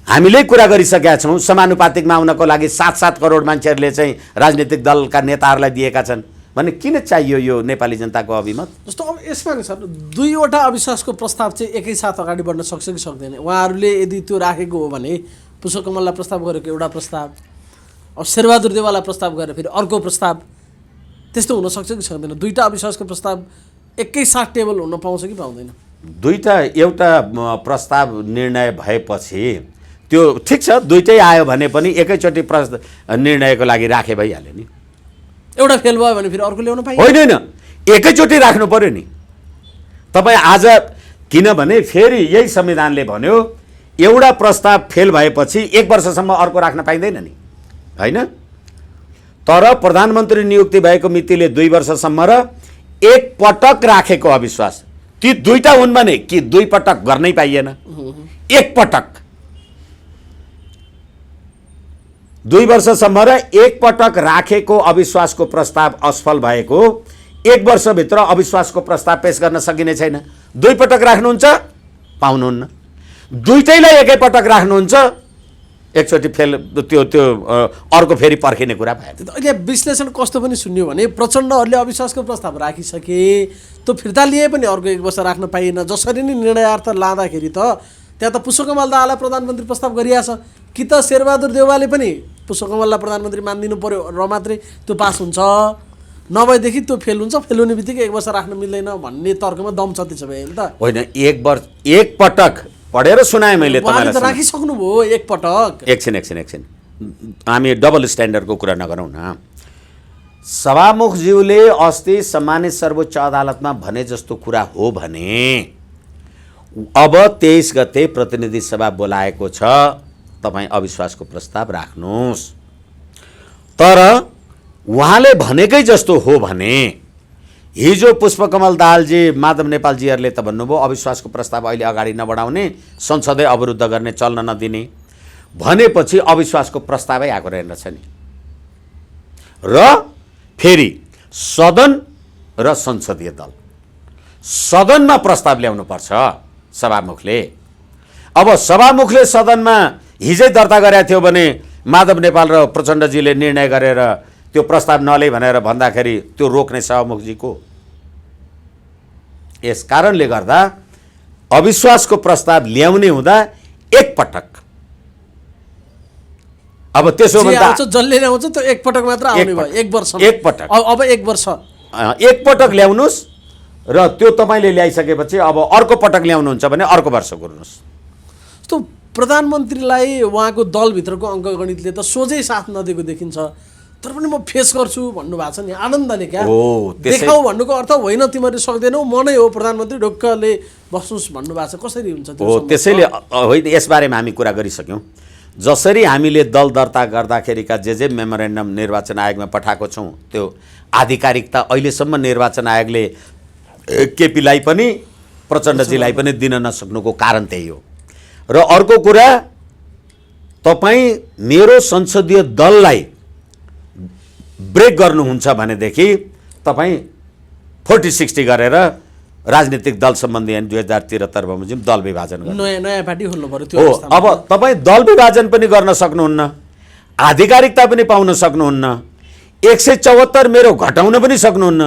हामीले कुरा गरिसकेका छौँ, समानुपातिकमा आउनको लागि 7-7 करोड मान्छेहरूले चाहिँ राजनीतिक दलका नेताहरूलाई दिएका छन् भने किन चाहियो यो नेपाली जनताको अभिमत? जस्तो अब यसमा नि सर 2वटा अविश्वासको प्रस्ताव चाहिँ एकैसाथ अगाडि बढ्न सक्छ कि सक्दैन? उहाँहरूले यदि त्यो राखेको हो भने पुष्पकमललाई प्रस्ताव गरेको एउटा प्रस्ताव, अब शेरबहादुर देवाललाई प्रस्ताव गरेर फेरि अर्को प्रस्ताव, त्यस्तो हुन सक्छ कि सक्दैन? 2टा अविश्वासको प्रस्ताव एकैसाथ टेबल हुन पाउँछ कि पाउँदैन? एउटा प्रस्ताव निर्णय भएपछि त्यो ठिक छ, 2टै आयो भने पनि एकैचोटि निर्णयको लागि राखे भइहाल्यो नि। एउटा फेल भयो भने फेरि अर्को ल्याउन पाइन्छ? होइन, एकैचोटि राख्नु पर्यो नि तपाईँ आज। किनभने फेरि यही संविधानले भन्यो एउटा प्रस्ताव फेल भएपछि 1 वर्षसम्म अर्को राख्न पाइँदैन नि, होइन? तर प्रधानमन्त्री नियुक्ति भएको मितिले 2 वर्षसम्म र 1 पटक राखेको अविश्वास, ती 2टा हुन् भने कि 2 पटक गर्नै पाइएन? 1 पटक 2 वर्षसम्म र 1 पटक राखेको अविश्वासको प्रस्ताव असफल भएको 1 वर्षभित्र अविश्वासको प्रस्ताव पेश गर्न सकिने छैन। 2 पटक राख्नुहुन्छ पाउनुहुन्न, 2टैलाई एकै पटक राख्नुहुन्छ एकचोटि फेल, त्यो अर्को फेरि पर्खिने कुरा भयो। अहिले विश्लेषण कस्तो पनि सुन्यो भने प्रचण्डहरूले अविश्वासको प्रस्ताव राखिसके, त्यो फिर्ता लिए पनि अर्को 1 वर्ष राख्न पाइएन। जसरी नै निर्णयार्थ लाँदाखेरि त त्यहाँ त पुष्पकमल दाहाललाई प्रधानमन्त्री प्रस्ताव गरिरहेछ, कि त शेरबहादुर देउवाले पनि पुष्पकमललाई प्रधानमन्त्री मानिदिनु पर्यो र मात्रै त्यो पास हुन्छ, नभएदेखि त्यो फेल हुन्छ, फेल हुने बित्तिकै 1 वर्ष राख्न मिल्दैन भन्ने तर्कमा दम छ। त्यसो भए त होइन, 1 पटक पढेर सुनाएँ मैले तपाईँलाई। राखिसक्नुभयो 1 पटक। एकछिन हामी डबल स्ट्यान्डर्डको कुरा नगरौँ न। सभामुखज्यूले अस्ति सम्मानित सर्वोच्च अदालतमा भने जस्तो कुरा हो भने अब 23 गते प्रतिनिधि सभा बोलाएको छ, तपाईँ अविश्वासको प्रस्ताव राख्नुहोस्। तर उहाँले भनेकै जस्तो हो भने हिजो पुष्पकमल दाहालजी, माधव नेपालजीहरूले त भन्नुभयो अविश्वासको प्रस्ताव अहिले अगाडि नबढाउने, संसदै अवरुद्ध गर्ने, चल्न नदिने भनेपछि अविश्वासको प्रस्तावै आएको रहेछ नि। र फेरि सदन र संसदीय दल, सदनमा प्रस्ताव ल्याउनुपर्छ सभामुखले। अब सभामुखले सदनमा हिजै दर्ता गरेको थियो भने माधव नेपाल र प्रचण्डजीले निर्णय गरेर त्यो प्रस्ताव नले भनेर भन्दाखेरि त्यो रोक्ने सभामुखजीको। यस कारणले गर्दा अविश्वासको प्रस्ताव ल्याउने हुँदा 1 पटक, अब त्यसो भन्दा जसले ल्याउँछ त्यो 1 पटक मात्र आउने भयो, 1 वर्ष 1 पटक। अब 1 वर्ष 1 पटक ल्याउनुहोस् र त्यो तपाईँले ल्याइसकेपछि अब अर्को पटक ल्याउनुहुन्छ भने अर्को वर्ष गर्नुहोस्। जस्तो प्रधानमन्त्रीलाई उहाँको दलभित्रको अङ्कगणितले त सोझै साथ नदिएको देखिन्छ, तर पनि म फेस गर्छु भन्नुभएको छ नि आनन्दले। क्या देखाऊ भन्नुको अर्थ होइन तिमीहरूले सक्दैनौ, म नै हो प्रधानमन्त्री, ढुक्कले बस्नुहोस् भन्नुभएको छ। कसरी हुन्छ त्यो? हो, त्यसैले होइन, यसबारेमा हामी कुरा गरिसक्यौँ। जसरी हामीले दल दर्ता गर्दाखेरिका जे मेमोरेन्डम निर्वाचन आयोगमा पठाएको छौँ, त्यो आधिकारिकता अहिलेसम्म निर्वाचन आयोगले केपीलाई पनि प्रचण्डजीलाई पनि दिन नसक्नुको कारण त्यही हो। र अर्को कुरा, तपाईँ मेरो संसदीय दललाई ब्रेक गर्नुहुन्छ भनेदेखि तपाईँ 40-60 गरेर राजनीतिक दल सम्बन्धी ऐन 2073 बमोजिम दल विभाजन गर्नु, नयाँ पार्टी खोल्नु पर्यो त्यो हो। अवस्थामा। अब तपाईँ दल विभाजन पनि गर्न सक्नुहुन्न, आधिकारिकता पनि पाउन सक्नुहुन्न, 174 मेरो घटाउन पनि सक्नुहुन्न।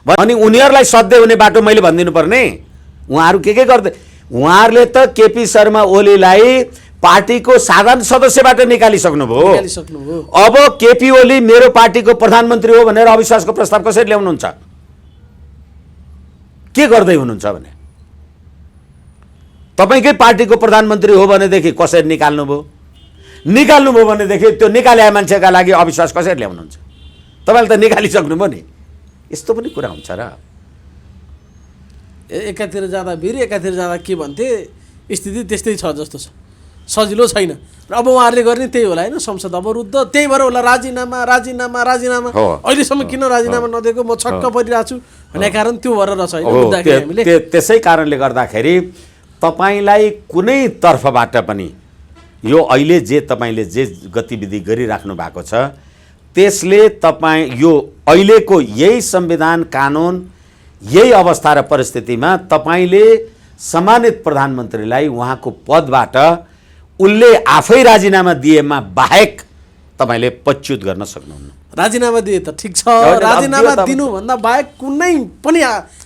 अनि उनीहरूलाई सध्य हुने बाटो मैले भनिदिनु पर्ने? उहाँहरू के गर्दै, उहाँहरूले त केपी शर्मा ओलीलाई पार्टीको साधारण सदस्यबाट निकालिसक्नुभयो। अब केपी ओली मेरो पार्टीको प्रधानमन्त्री हो भनेर अविश्वासको प्रस्ताव कसरी ल्याउनुहुन्छ? के गर्दै हुनुहुन्छ भने? तपाईँकै पार्टीको प्रधानमन्त्री हो भनेदेखि कसरी निकाल्नुभयो भनेदेखि त्यो निकाले मान्छेका लागि अविश्वास कसरी ल्याउनुहुन्छ? तपाईँले त निकालिसक्नुभयो नि। यस्तो पनि कुरा हुन्छ र? एकातिर जाँदा भिर, एकातिर जाँदा के भन्थे, स्थिति त्यस्तै छ जस्तो छ, सजिलो छैन। र अब उहाँहरूले गर्ने त्यही होला होइन, संसद अवरुद्ध, त्यही भएर होला राजीनामा। अहिलेसम्म किन राजीनामा नदिएको म छक्क परिरहेको छु भन्ने कारण त्यो भएर रहेछ। त्यसै कारणले गर्दाखेरि तपाईँलाई कुनै तर्फबाट पनि यो अहिले तपाईँले जे गतिविधि गरिराख्नु भएको छ, त्यसले तपाईँ यो अहिलेको यही संविधान कानुन, यही अवस्था र परिस्थितिमा तपाईँले सम्मानित प्रधानमन्त्रीलाई उहाँको पदबाट उनले आफै राजीनामा दिएमा बाहेक तपाईँले पच्युत गर्न सक्नुहुन्न। राजीनामा दिए त ठिक छ, राजीनामा दिनुभन्दा बाहेक कुनै पनि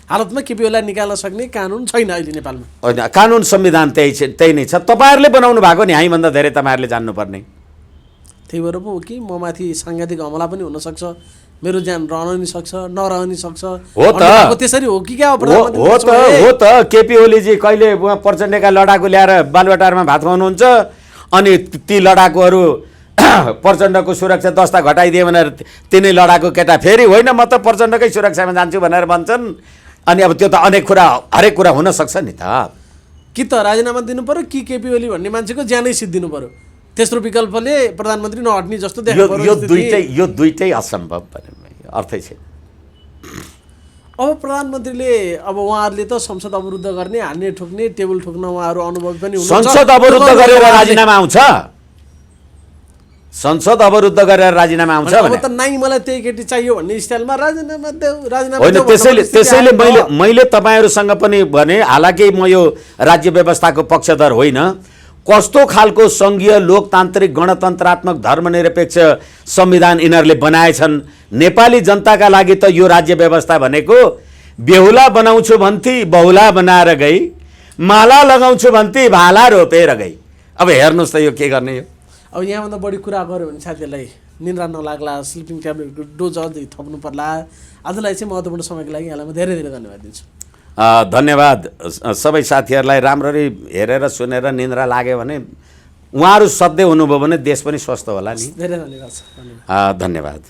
हालतमा केपीओलाई निकाल्न सक्ने कानुन छैन अहिले नेपालमा। होइन, कानुन संविधान त्यही नै छ, तपाईँहरूले बनाउनु भएको नि, हामीभन्दा धेरै तपाईँहरूले जान्नुपर्ने। त्यही भएर पो हो कि म माथि साङ्घातिक हमला पनि हुनसक्छ, मेरो ज्यान रहन नि सक्छ, नरहन नि सक्छ। हो त, त्यसरी हो कि क्या? हो त। केपी ओलीजी कहिले प्रचण्डका लडाकु ल्याएर बालुवाटारमा भात खुवाउनुहुन्छ, अनि ती लडाकुहरू प्रचण्डको सुरक्षा दस्ता घटाइदिए भनेर तिनै लडाकु केटा फेरि होइन म त प्रचण्डकै सुरक्षामा जान्छु भनेर भन्छन्। अनि अब त्यो त हरेक कुरा हुनसक्छ नि त। कि त राजीनामा दिनु पर्यो कि केपी ओली भन्ने मान्छेको ज्यानै सिद्धिनु पर्यो, तेस्रो विकल्पले प्रधानमन्त्री नहट्ने जस्तो देख्नु पर्यो। यो दुईटै असम्भव अर्थै छैन। अब प्रधानमन्त्रीले अब उहाँहरूले त संसद अवरुद्ध गर्ने, हान्ने ठोक्ने, टेबल ठोक्न उहाँहरू अनुभव पनि हुनुहुन्छ। संसद अवरुद्ध गरेर राजीनामा आउँछ? संसद अवरुद्ध गरेर राजीनामा आउँछ भने त नाइ मलाई त्यही केटी चाहियो भन्ने स्टाइलमा राजीनामा देऊ, राजीनामा होइन। त्यसैले मैले तपाईँहरूसँग पनि भने, हालाकि म यो राज्य व्यवस्थाको पक्षधर होइन, कस्तो खालको सङ्घीय लोकतान्त्रिक गणतन्त्रात्मक धर्मनिरपेक्ष संविधान यिनीहरूले बनाएछन्। नेपाली जनताका लागि त यो राज्य व्यवस्था भनेको बेहुला बनाउँछु भन्थे बहुला बनाएर गई, माला लगाउँछु भन्थे भाला रोपेर गई। अब हेर्नुहोस् त यो के गर्ने हो? अब यहाँभन्दा बढी कुरा गऱ्यो भने साथीहरूलाई निन्द्रा नलाग्ला, स्लिपिङ ट्याब्लेटको डोज अझै थप्नु पर्ला। आजलाई चाहिँ महत्त्वपूर्ण समयको लागि यहाँलाई म धेरै धेरै धन्यवाद दिन्छु। धन्यवाद। सबै साथीहरूलाई राम्ररी हेरेर सुनेर निन्द्रा लाग्यो भने उहाँहरू सधैँ हुनुभयो भने देश पनि स्वस्थ होला नि। धेरै धन्यवाद। धन्यवाद।